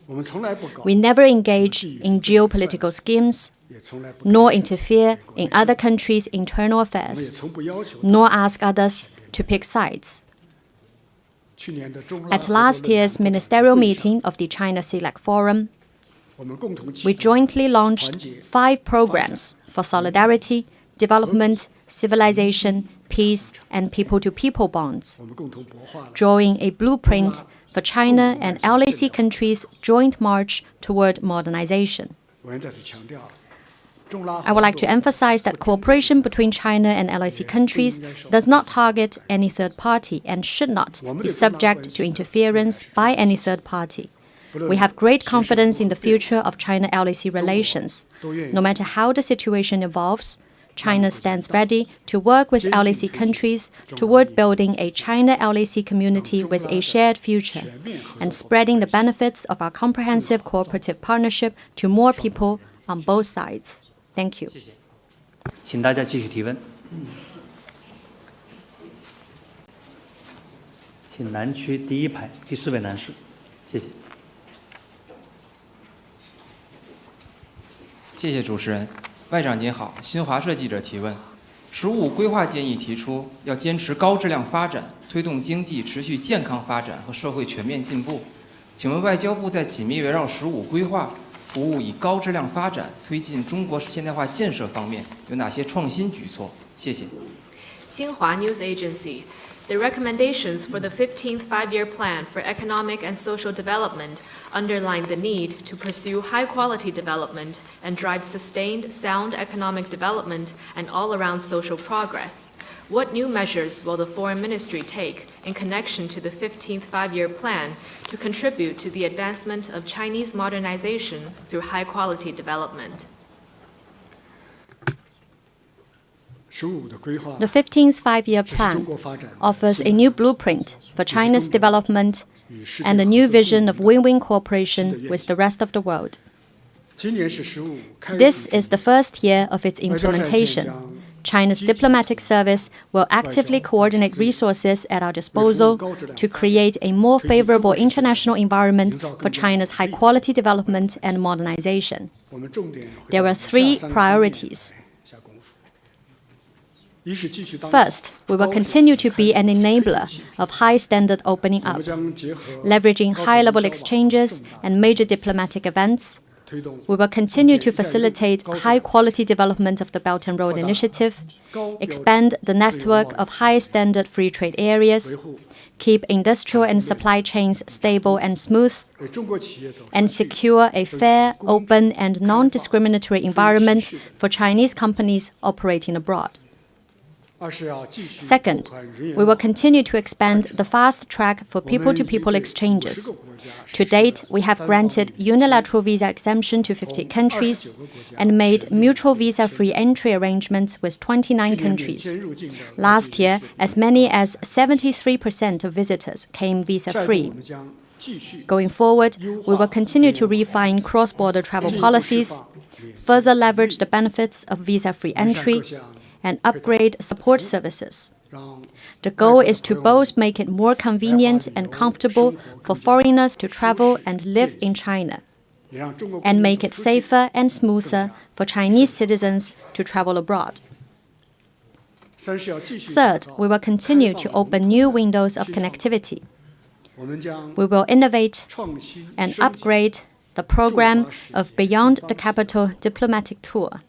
我们从来不搞 We never engage in geopolitical schemes, 也从来不 nor interfere in other countries' internal 我们也 affairs, 从不要求 nor ask others to pick sides. 去年的中拉 At last year's ministerial meeting of the China CELAC Forum, 我们共同启 we 动 jointly launched 5 programs for solidarity, development, civilization, peace, and people-to-people bonds, 我们共同擘画了 drawing a blueprint for China and LAC countries' joint march toward modernization. 我愿再次强调，中拉 I would like to emphasize that cooperation between China and LAC countries does not target any third party and should not be subject to interference by any third party. We have great confidence in the future of China-LAC relations. No matter how the situation evolves, China stands ready to work with LAC countries toward building a China-LAC community with a shared future and spreading the benefits of our comprehensive cooperative partnership to more people on both sides. Thank you. 请大家继续提问。请南区第一排第4位男士，谢谢。谢谢主持人。外长您好，新华社记者提问：“15规划建议提出要坚持高质量发展，推动经济持续健康发展和社会全面进步。请问外交部在紧密围绕15规划、服务以高质量发展、推进中国现代化建设方面有哪些创新举措？”谢谢。新华 News Agency. The recommendations for the 15th Five-Year Plan for Economic and Social Development underline the need to pursue high-quality development and drive sustained, sound economic development and all-around social progress. What new measures will the Foreign Ministry take in connection to the 15th Five-Year Plan to contribute to the advancement of Chinese modernization through high-quality development? The 15th Five-Year Plan offers a new blueprint for China's development and a new vision of win-win cooperation with the rest of the world. This is the first year of its implementation. China's diplomatic service will actively coordinate resources at our disposal to create a more favorable international environment for China's high-quality development and modernization. There are three priorities. First, we will continue to be an enabler of high-standard opening up, leveraging high-level exchanges and major diplomatic events. We will continue to facilitate high-quality development of the Belt and Road Initiative, expand the network of high-standard free trade areas, keep industrial and supply chains stable and smooth, and secure a fair, open, and non-discriminatory environment for Chinese companies operating abroad. Second, we will continue to expand the fast track for people-to-people exchanges. To date, we have granted unilateral visa exemption to 50 countries and made mutual visa-free entry arrangements with 29 countries. Last year, as many as 73% of visitors came visa-free. Going forward, we will continue to refine cross-border travel policies, further leverage the benefits of visa-free entry, and upgrade support services. The goal is to both make it more convenient and comfortable for foreigners to travel and live in China, and make it safer and smoother for Chinese citizens to travel abroad. Third, we will continue to open new windows of connectivity. We will innovate and upgrade the program of Beyond the Capital diplomatic tour,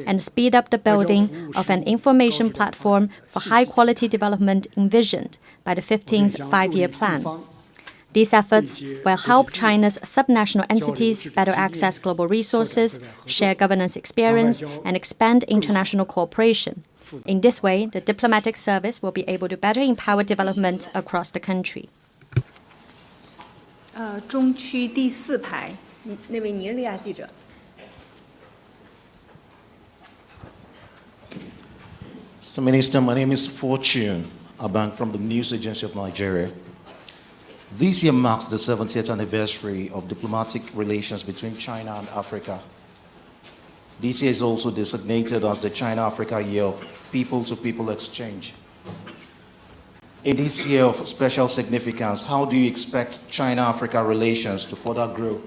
and speed up the building of an information platform for high-quality development envisioned by the 15th Five-Year Plan. These efforts will help China's subnational entities better access global resources, share governance experience, and expand international cooperation. In this way, the diplomatic service will be able to better empower development across the country. 中区第4排那位尼日利亚记者。Mr. Minister, my name is Fortune Abang from the News Agency of Nigeria. This year marks the 70th anniversary of diplomatic relations between China and Africa. This year is also designated as the China-Africa Year of People-to-People Exchange. In this year of special significance, how do you expect China-Africa relations to further grow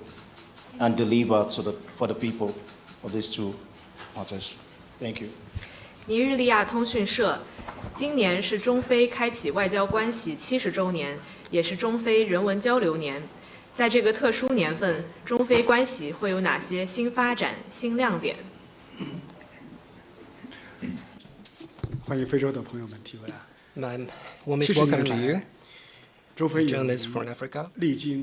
and deliver for the people of these two parties? Thank you. 尼日利亚通讯社，今年是中非开启外交关系70周年，也是中非人文交流年。在这个特殊年份，中非关系会有哪些新发展、新亮点？欢迎非洲的朋友们提问。Ma'am, warmest welcome to you, journalists from Africa.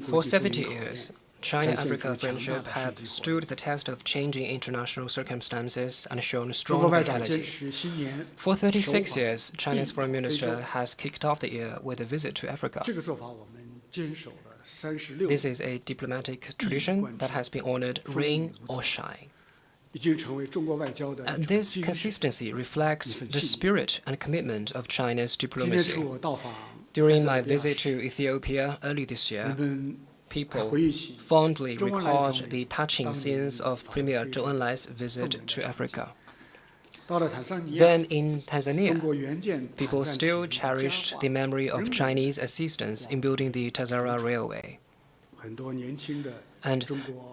For 70 years, China-Africa friendship had stood the test of changing international circumstances and shown strong vitality. For 36 years, China's foreign minister has kicked off the year with a visit to Africa. This is a diplomatic tradition that has been honored rain or shine. And this consistency reflects the spirit and commitment of China's diplomacy. During my visit to Ethiopia early this year, people fondly recalled the touching scenes of Premier Zhou Enlai's visit to Africa. Then in Tanzania, people still cherished the memory of Chinese assistance in building the Tazara Railway. And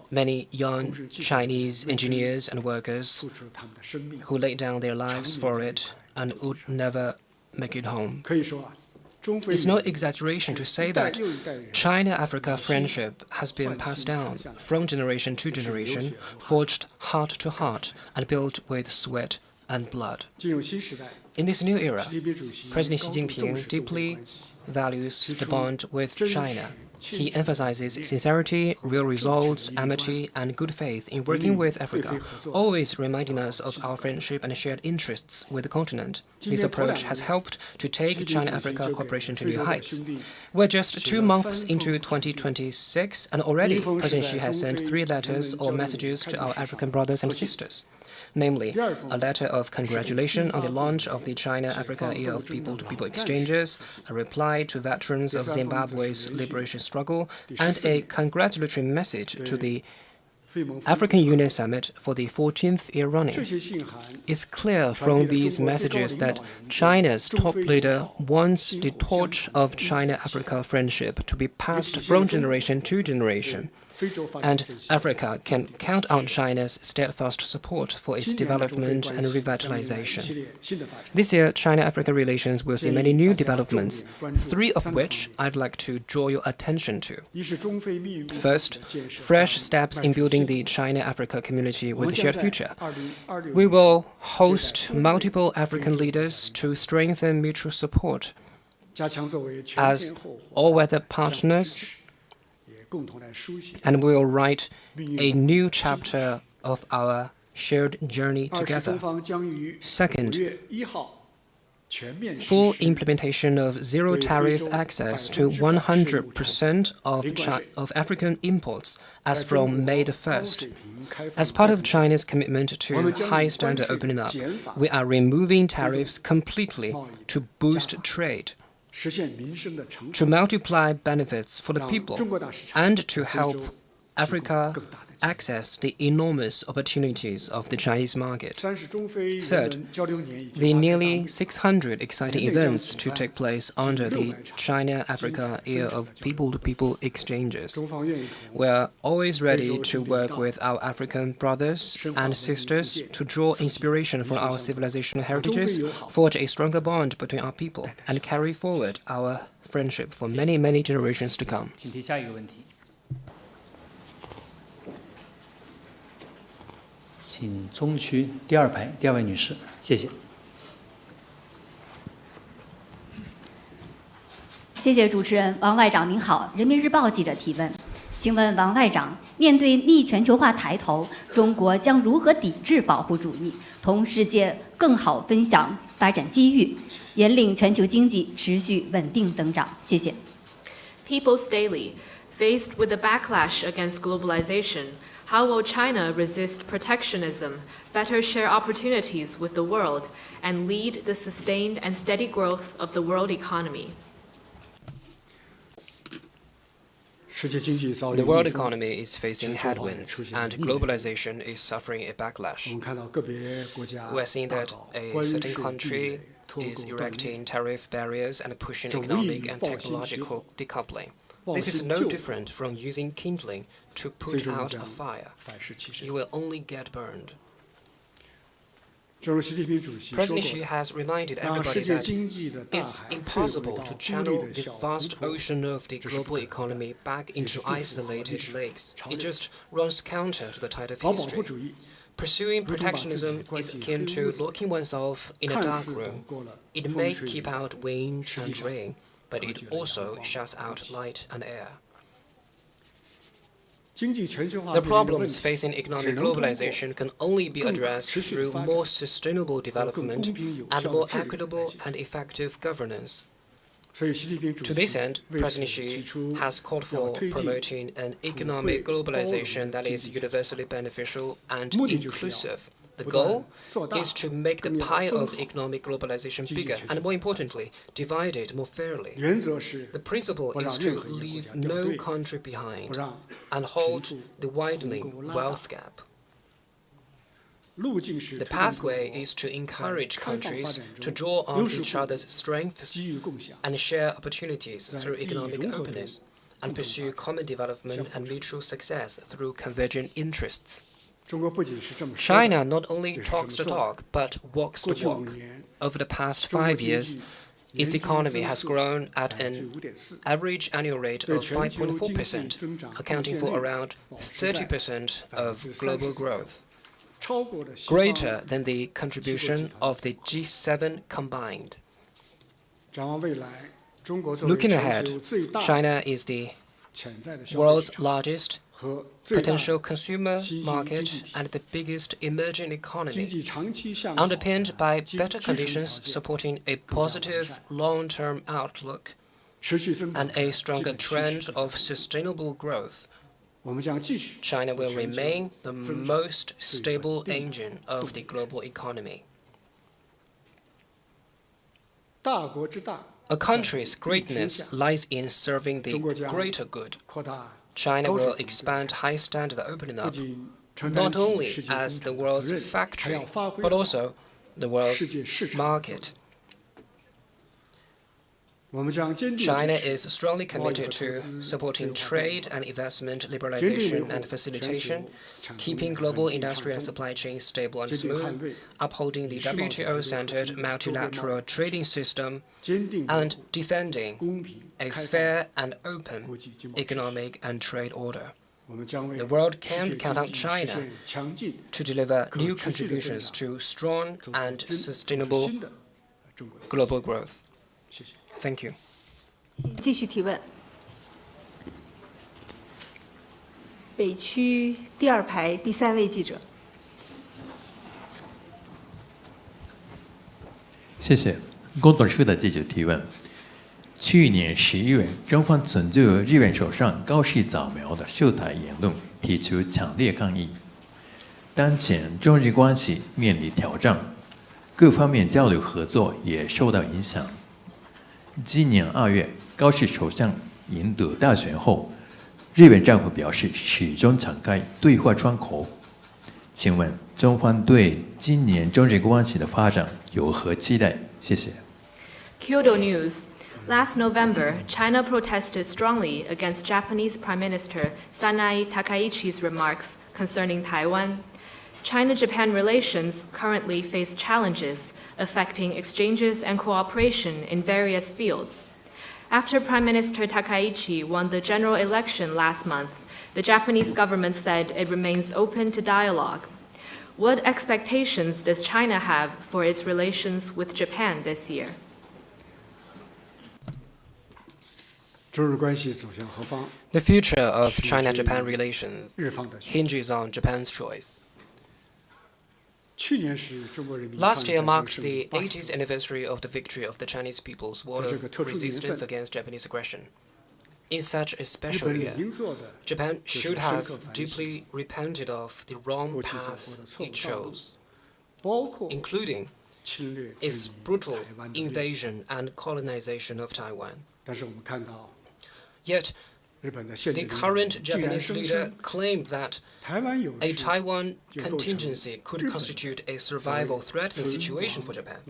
many young Chinese engineers and workers who laid down their lives for it and would never make it home. It's no exaggeration to say that China-Africa friendship has been passed down from generation to generation, forged heart to heart, and built with sweat and blood. In this new era, President Xi Jinping deeply values the bond with China. He emphasizes sincerity, real results, amity, and good faith in working with Africa, always reminding us of our friendship and shared interests with the continent. This approach has helped to take China-Africa cooperation to new heights. We're just 2 months into 2026, and already President Xi has sent 3 letters or messages to our African brothers and sisters. Namely, a letter of congratulation on the launch of the China-Africa Year of People-to-People Exchanges, a reply to veterans of Zimbabwe's liberation struggle, and a congratulatory message to the African Union Summit for the 14th year running. It's clear from these messages that China's top leader wants the torch of China-Africa friendship to be passed from generation to generation, and Africa can count on China's steadfast support for its development and revitalization. This year, China-Africa relations will see many new developments, 3 of which I'd like to draw your attention to. First, fresh steps in building the China-Africa community with a shared future. We will host multiple African leaders to strengthen mutual support as all-weather partners, and we'll write a new chapter of our shared journey together. Second, full implementation of zero-tariff access to 100% of African imports as from May the 1st. As part of China's commitment to high-standard opening up, we are removing tariffs completely to boost trade, to multiply benefits for the people, and to help Africa access the enormous opportunities of the Chinese market. Third, the nearly 600 exciting events to take place under the China-Africa Year of People-to-People Exchanges. We're always ready to work with our African brothers and sisters to draw inspiration from our civilizational heritages, forge a stronger bond between our people, and carry forward our friendship for many, many generations to come. 请提下一个问题。请中区第2排第2位女士，谢谢。谢谢主持人，王外长您好，人民日报记者提问，请问王外长，面对逆全球化抬头，中国将如何抵制保护主义，同世界更好分享发展机遇，引领全球经济持续稳定增长？谢谢。People's Daily, faced with the backlash against globalization, how will China resist protectionism, better share opportunities with the world, and lead the sustained and steady growth of the world economy? The world economy is facing headwinds, and globalization is suffering a backlash. We're seeing that a certain country is erecting tariff barriers and pushing economic and technological decoupling. This is no different from using kindling to put out a fire. You will only get burned. President Xi has reminded everybody that it's impossible to channel the vast ocean of the global economy back into isolated lakes. It just runs counter to the tide of history. Pursuing protectionism is akin to locking oneself in a dark room. It may keep out wind and rain, but it also shuts out light and air. The problems facing economic globalization can only be addressed through more sustainable development and more equitable and effective governance. To this end, President Xi has called for promoting an economic globalization that is universally beneficial and inclusive. The goal is to make the pie of economic globalization bigger and, more importantly, divide it more fairly. The principle is to leave no country behind and halt the widening wealth gap. The pathway is to encourage countries to draw on each other's strengths and share opportunities through economic openness, and pursue common development and mutual success through convergent interests. China not only talks the talk, but walks the walk. Over the past 5 years, its economy has grown at an average annual rate of 5.4%, accounting for around 30% of global growth. greater than the contribution of the G7 combined. Looking ahead, China is the world's largest potential consumer market and the biggest emerging economy, underpinned by better conditions supporting a positive long-term outlook and a stronger trend of sustainable growth. China will remain the most stable engine of the global economy. A country's greatness lies in serving the greater good. China will expand high standard opening up, not only as the world's factory, but also the world's market. China is strongly committed to supporting trade and investment liberalization and facilitation, keeping global industry and supply chains stable and smooth, upholding the WTO-centered multilateral trading system, and defending a fair and open economic and trade order. The world can count on China to deliver new contributions to strong and sustainable global growth. Thank you. 继续提问。北区第二排第3位记者。谢谢。共同社的记者提问：去年11月，中方曾对日本首相高市早苗的涉台言论提出强烈抗议。当前中日关系面临挑战，各方面交流合作也受到影响。今年2月，高市首相赢得大选后，日本政府表示始终敞开对话窗口。请问中方对今年中日关系的发展有何期待？谢谢。Kyoto News. Last November, China protested strongly against Japanese Prime Minister Sanae Takaichi's remarks concerning Taiwan. China-Japan relations currently face challenges affecting exchanges and cooperation in various fields. After Prime Minister Takaichi won the general election last month, the Japanese government said it remains open to dialogue. What expectations does China have for its relations with Japan this year? The future of China-Japan relations hinges on Japan's choice. Last year marked the 80th anniversary of the victory of the Chinese people's war of resistance against Japanese aggression. In such a special year, Japan should have deeply repented of the wrong path it chose, including its brutal invasion and colonization of Taiwan. Yet, the current Japanese leader claimed that a Taiwan contingency could constitute a survival threatening situation for Japan,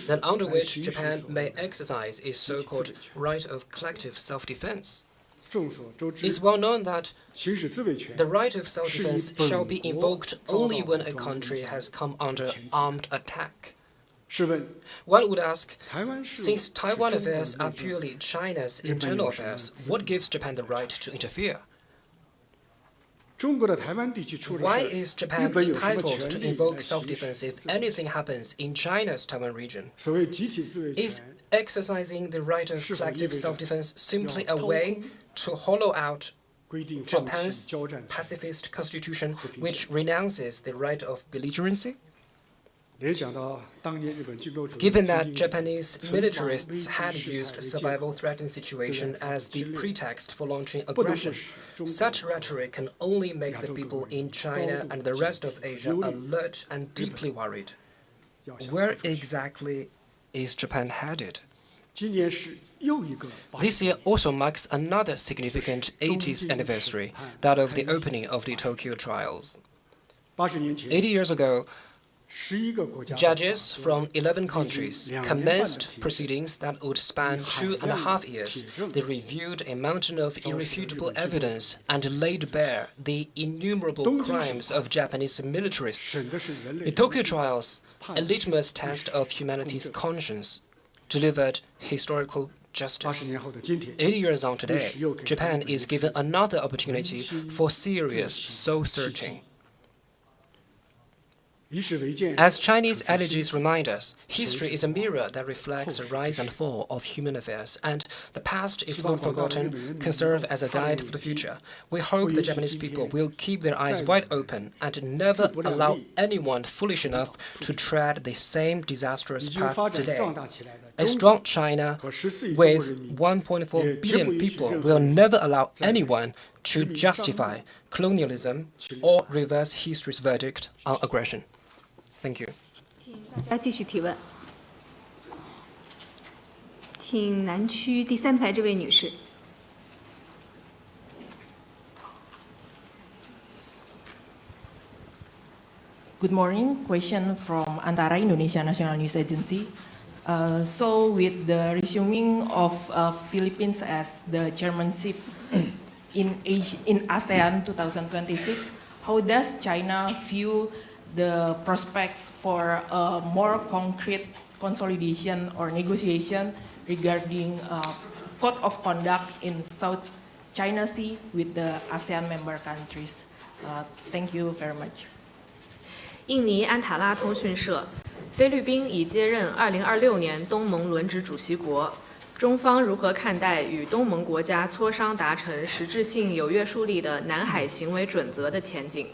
then under which Japan may exercise its so-called right of collective self-defense. It's well known that the right of self-defense shall be invoked only when a country has come under armed attack. One would ask, since Taiwan affairs are purely China's internal affairs, what gives Japan the right to interfere? Why is Japan entitled to invoke self-defense if anything happens in China's Taiwan region? Is exercising the right of collective self-defense simply a way to hollow out Japan's pacifist constitution, which renounces the right of belligerency? Given that Japanese militarists had used survival threatening situation as the pretext for launching aggression, such rhetoric can only make the people in China and the rest of Asia alert and deeply worried. Where exactly is Japan headed? This year also marks another significant 80th anniversary, that of the opening of the Tokyo trials. 80 years ago, judges from 11 countries commenced proceedings that would span 2.5 years. They reviewed a mountain of irrefutable evidence and laid bare the innumerable crimes of Japanese militarists. The Tokyo trials, a litmus test of humanity's conscience, delivered historical justice. 80 years on today, Japan is given another opportunity for serious soul-searching. As Chinese adages remind us, history is a mirror that reflects the rise and fall of human affairs, and the past, if not forgotten, can serve as a guide for the future. We hope the Japanese people will keep their eyes wide open and never allow anyone foolish enough to tread the same disastrous path today. A strong China with 1.4 billion people will never allow anyone to justify colonialism or reverse history's verdict on aggression. Thank you. 大家继续提问，请南区第3排这位女士。Good morning. Question from Antara Indonesia National News Agency. So, with the resuming of Philippines as the chairmanship in ASEAN 2026, how does China view the prospect for a more concrete consolidation or negotiation regarding code of conduct in South China Sea with the ASEAN member countries? Thank you very much. 印尼安塔拉通讯社，菲律宾已接任2026年东盟轮值主席国，中方如何看待与东盟国家磋商达成实质性有约束力的南海行为准则的前景？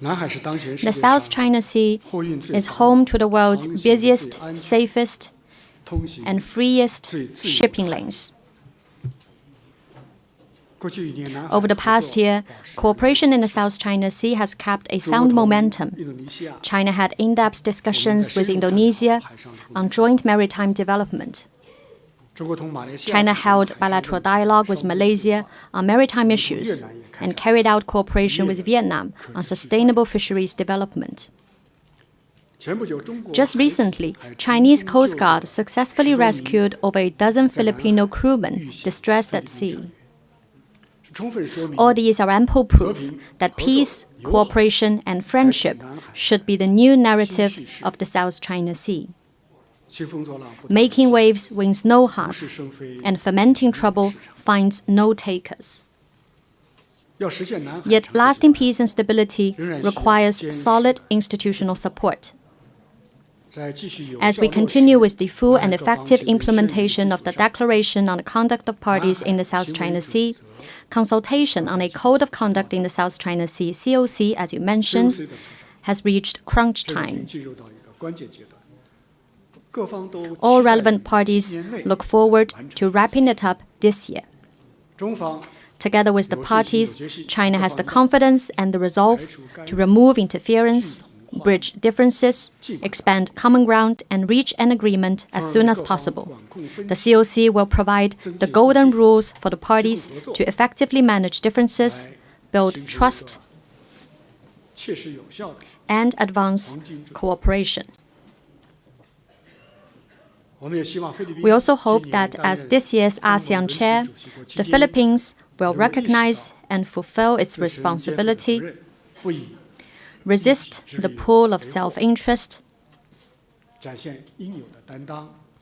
The South China Sea is home to the world's busiest, safest, and freest shipping lanes. Over the past year, cooperation in the South China Sea has kept a sound momentum. China had in-depth discussions with Indonesia on joint maritime development. China held bilateral dialogue with Malaysia on maritime issues and carried out cooperation with Vietnam on sustainable fisheries development. Just recently, Chinese Coast Guard successfully rescued over a dozen Filipino crewmen distressed at sea. All these are ample proof that peace, cooperation, and friendship should be the new narrative of the South China Sea. Making waves wins no hearts, and fomenting trouble finds no takers. Yet lasting peace and stability requires solid institutional support. As we continue with the full and effective implementation of the Declaration on the Conduct of Parties in the South China Sea, consultation on a Code of Conduct in the South China Sea, COC, as you mentioned, has reached crunch time. All relevant parties look forward to wrapping it up this year. Together with the parties, China has the confidence and the resolve to remove interference, bridge differences, expand common ground, and reach an agreement as soon as possible. The COC will provide the golden rules for the parties to effectively manage differences, build trust, and advance cooperation. We also hope that as this year's ASEAN chair, the Philippines will recognize and fulfill its responsibility, resist the pull of self-interest,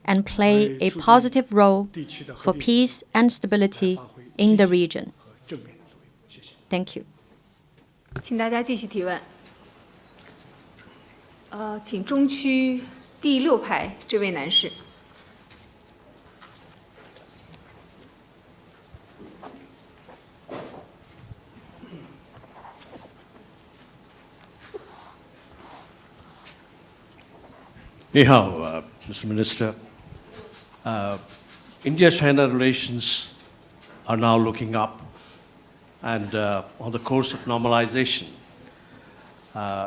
and play a positive role for peace and stability in the region. Thank you. 请大家继续提问。请中区第6排这位男士。 Mr. Minister. India-China relations are now looking up and on the course of normalization.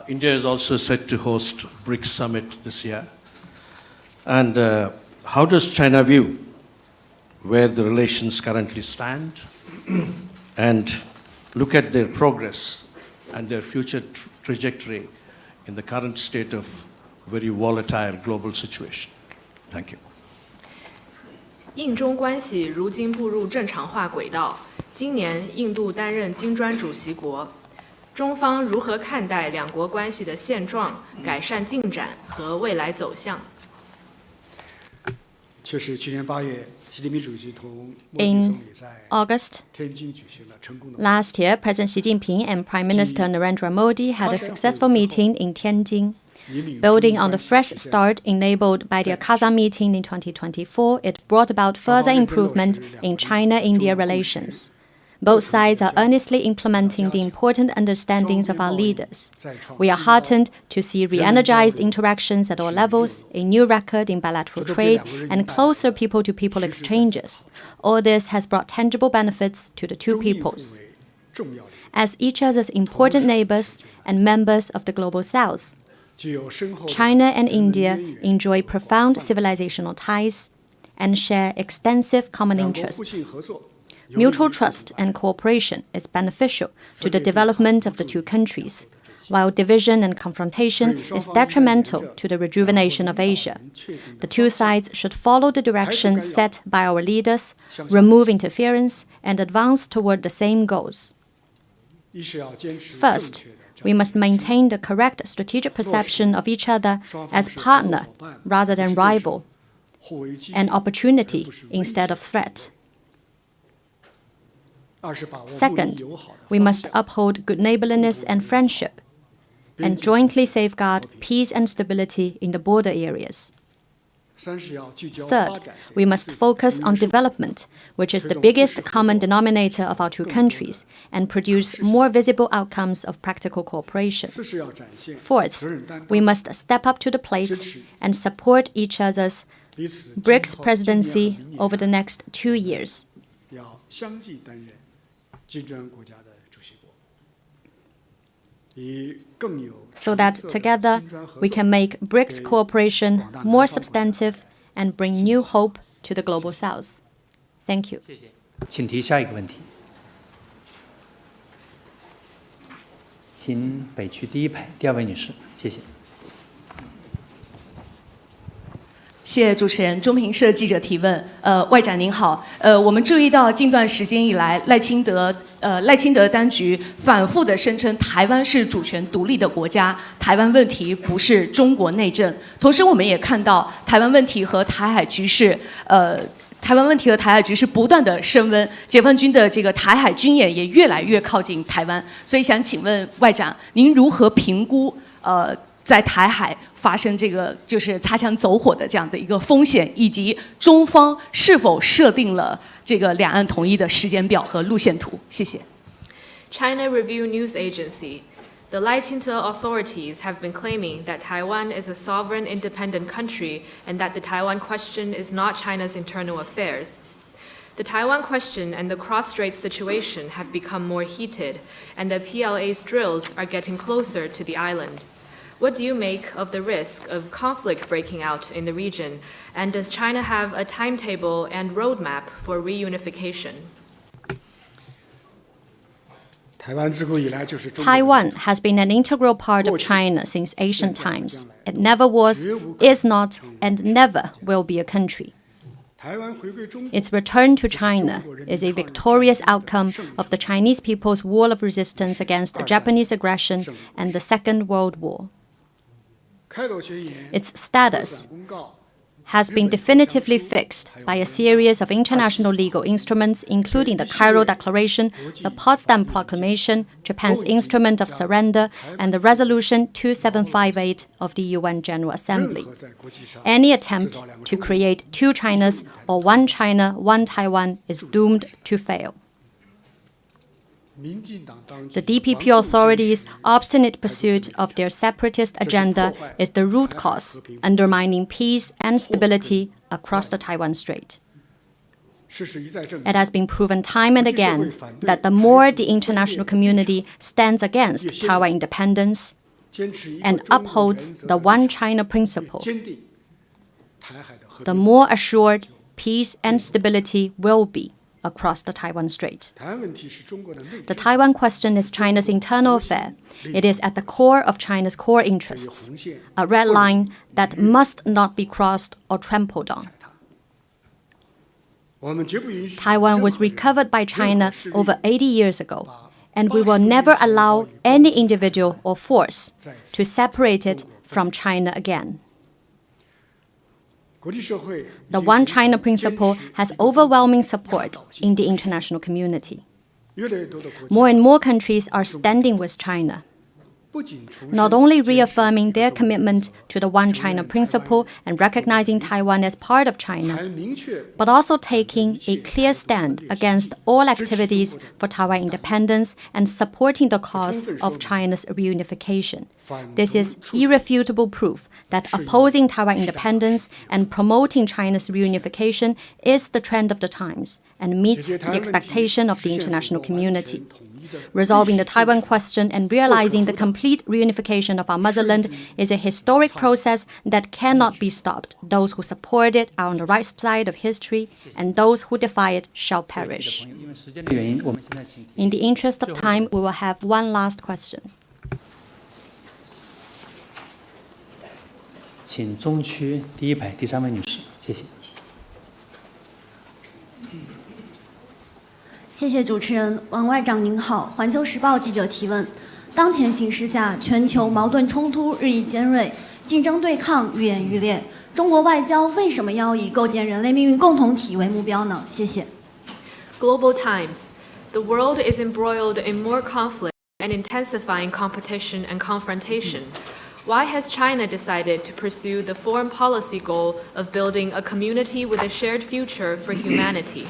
India is also set to host BRICS Summit this year. And how does China view where the relations currently stand and look at their progress and their future trajectory in the current state of very volatile global situation? Thank you. 印中关系如今步入正常化轨道。今年，印度担任金砖主席国，中方如何看待两国关系的现状、改善进展和未来走向？确实，去年8月，习 In August last year, President Xi Jinping and Prime Minister Narendra Modi had a successful meeting in Tianjin. Building on the fresh start enabled by the Kazan meeting in 2024, it brought about further improvement in China-India relations. Both sides are earnestly implementing the important understandings of our leaders. We are heartened to see re-energized interactions at all levels, a new record in bilateral trade, and closer people-to-people exchanges. All this has brought tangible benefits to the two peoples. As each other's important neighbors and members of the Global South, China and India enjoy profound civilizational ties and share extensive common interests. Mutual trust and cooperation is beneficial to the development of the two countries, while division and confrontation is detrimental to the rejuvenation of Asia. The two sides should follow the direction set by our leaders, remove interference, and advance toward the same goals. First, we must maintain the correct strategic perception of each other as partner rather than rival, an opportunity instead of threat. Second, we must uphold good neighborliness and friendship, and jointly safeguard peace and stability in the border areas. Third, we must focus on development, which is the biggest common denominator of our two countries, and produce more visible outcomes of practical cooperation. Fourth, we must step up to the plate and support each other's BRICS presidency over the next 2 years. So that together we can make BRICS cooperation more substantive and bring new hope to the Global South. Thank you. 请提下一个问题。请北区第一排第二位女士，谢谢。谢谢主持人。中评社记者提问：外长您好，我们注意到近段时间以来，赖清德当局反复地声称台湾是主权独立的国家，台湾问题不是中国内政。同时，我们也看到台湾问题和台海局势，不断的升温，解放军的这个台海军演也越来越靠近台湾。所以想请问外长，您如何评估在台海发生这个就是擦枪走火的这样的一个风险，以及中方是否设定了这个两岸统一的时间表和路线图？谢谢。China Review News Agency. The Lai-Ching-te authorities have been claiming that Taiwan is a sovereign independent country and that the Taiwan question is not China's internal affairs. The Taiwan question and the cross-strait situation have become more heated, and the PLA's drills are getting closer to the island. What do you make of the risk of conflict breaking out in the region, and does China have a timetable and roadmap for reunification? Taiwan has been an integral part of China since ancient times. It never was, is not, and never will be a country. Its return to China is a victorious outcome of the Chinese people's war of resistance against Japanese aggression and the Second World War. Its status has been definitively fixed by a series of international legal instruments, including the Cairo Declaration, the Potsdam Proclamation, Japan's Instrument of Surrender, and the Resolution 2758 of the UN General Assembly. Any attempt to create two Chinas or one China, one Taiwan is doomed to fail. The DPP authorities' obstinate pursuit of their separatist agenda is the root cause, undermining peace and stability across the Taiwan Strait. It has been proven time and again that the more the international community stands against Taiwan independence and upholds the one China principle, the more assured peace and stability will be across the Taiwan Strait. The Taiwan question is China's internal affair. It is at the core of China's core interests, a red line that must not be crossed or trampled on. Taiwan was recovered by China over 80 years ago, and we will never allow any individual or force to separate it from China again. The One China principle has overwhelming support in the international community. More and more countries are standing with China, not only reaffirming their commitment to the One China principle and recognizing Taiwan as part of China, but also taking a clear stand against all activities for Taiwan independence and supporting the cause of China's reunification. This is irrefutable proof that opposing Taiwan independence and promoting China's reunification is the trend of the times and meets the expectation of the international community. Resolving the Taiwan question and realizing the complete reunification of our motherland is a historic process that cannot be stopped. Those who support it are on the right side of history, and those who defy it shall perish. In the interest of time, we will have one last question. 请中区第一排第3位女士，谢谢。谢谢主持人，王外长您好，环球时报记者提问：当前形势下，全球矛盾冲突日益尖锐，竞争对抗愈演愈烈，中国外交为什么要以构建人类命运共同体为目标呢？谢谢。Global times. The world is embroiled in more conflict and intensifying competition and confrontation. Why has China decided to pursue the foreign policy goal of building a community with a shared future for humanity?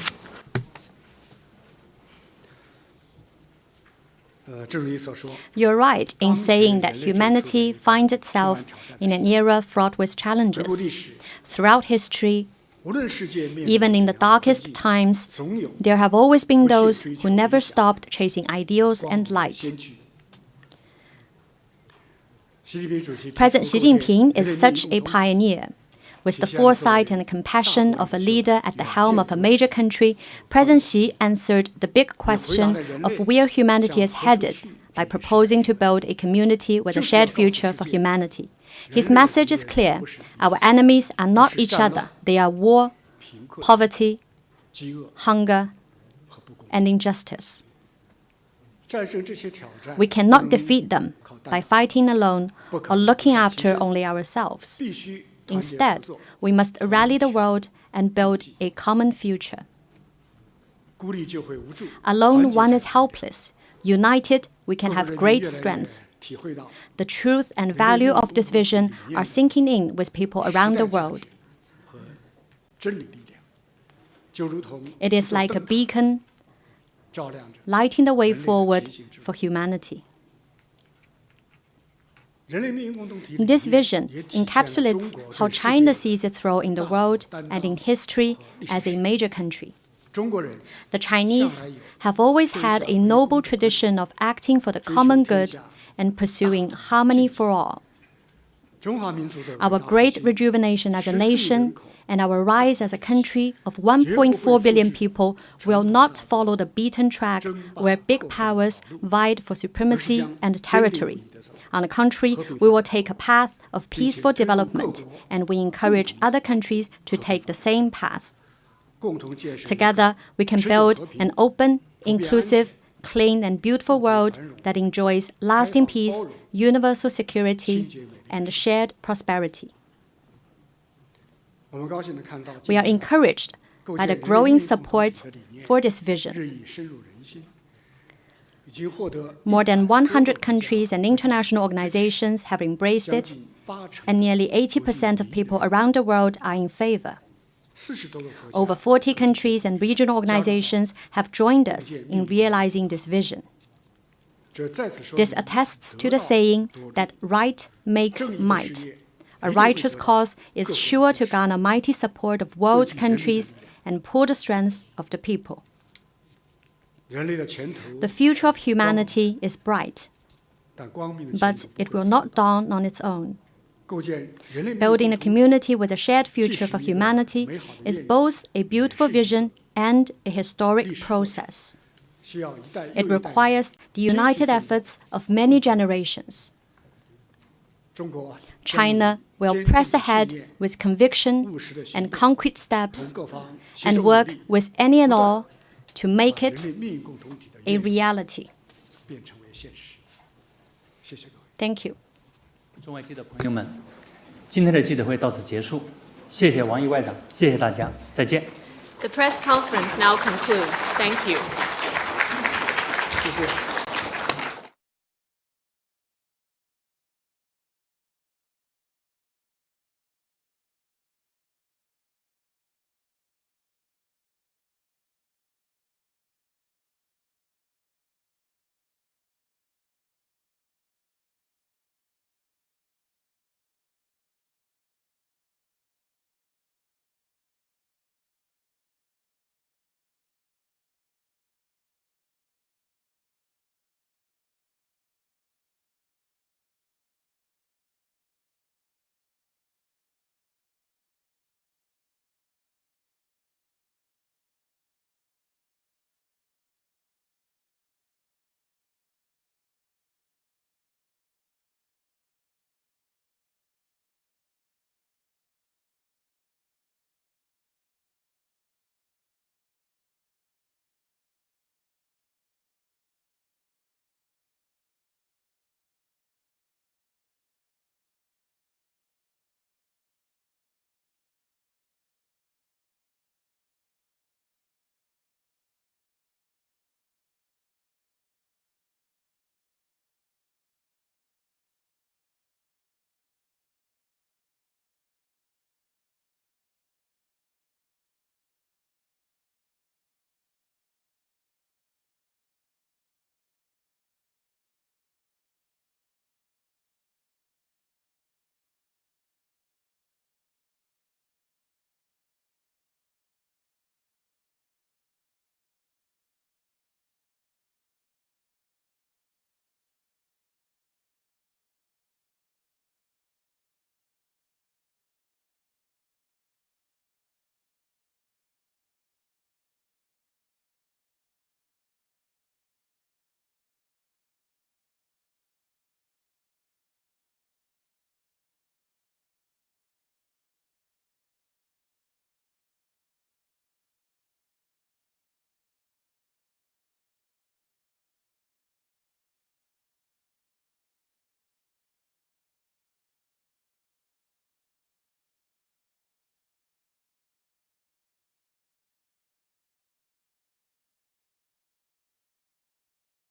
You're right in saying that humanity finds itself in an era fraught with challenges. Throughout history, even in the darkest times, there have always been those who never stopped chasing ideals and light. President Xi Jinping is such a pioneer. With the foresight and the compassion of a leader at the helm of a major country, President Xi answered the big question of where humanity is headed by proposing to build a community with a shared future for humanity. His message is clear. Our enemies are not each other. They are war, poverty, hunger, and injustice. We cannot defeat them by fighting alone or looking after only ourselves. Instead, we must rally the world and build a common future. Alone, one is helpless. United, we can have great strength. The truth and value of this vision are sinking in with people around the world. It is like a beacon lighting the way forward for humanity. This vision encapsulates how China sees its role in the world and in history as a major country. The Chinese have always had a noble tradition of acting for the common good and pursuing harmony for all. Our great rejuvenation as a nation and our rise as a country of 1.4 billion people will not follow the beaten track where big powers vied for supremacy and territory. On the contrary, we will take a path of peaceful development, and we encourage other countries to take the same path. Together, we can build an open, inclusive, clean, and beautiful world that enjoys lasting peace, universal security, and shared prosperity. We are encouraged by the growing support for this vision. More than 100 countries and international organizations have embraced it, and nearly 80% of people around the world are in favor. Over 40 countries and regional organizations have joined us in realizing this vision. This attests to the saying that right makes might. A righteous cause is sure to garner mighty support of world's countries and pull the strength of the people. The future of humanity is bright, but it will not dawn on its own. Building a community with a shared future for humanity is both a beautiful vision and a historic process. It requires the united efforts of many generations. China will press ahead with conviction and concrete steps and work with any and all to make it a reality. Thank you. 中外记者朋友们，今天的记者会到此结束，谢谢王毅外长，谢谢大家，再见。 The press conference now concludes. Thank you. 谢谢。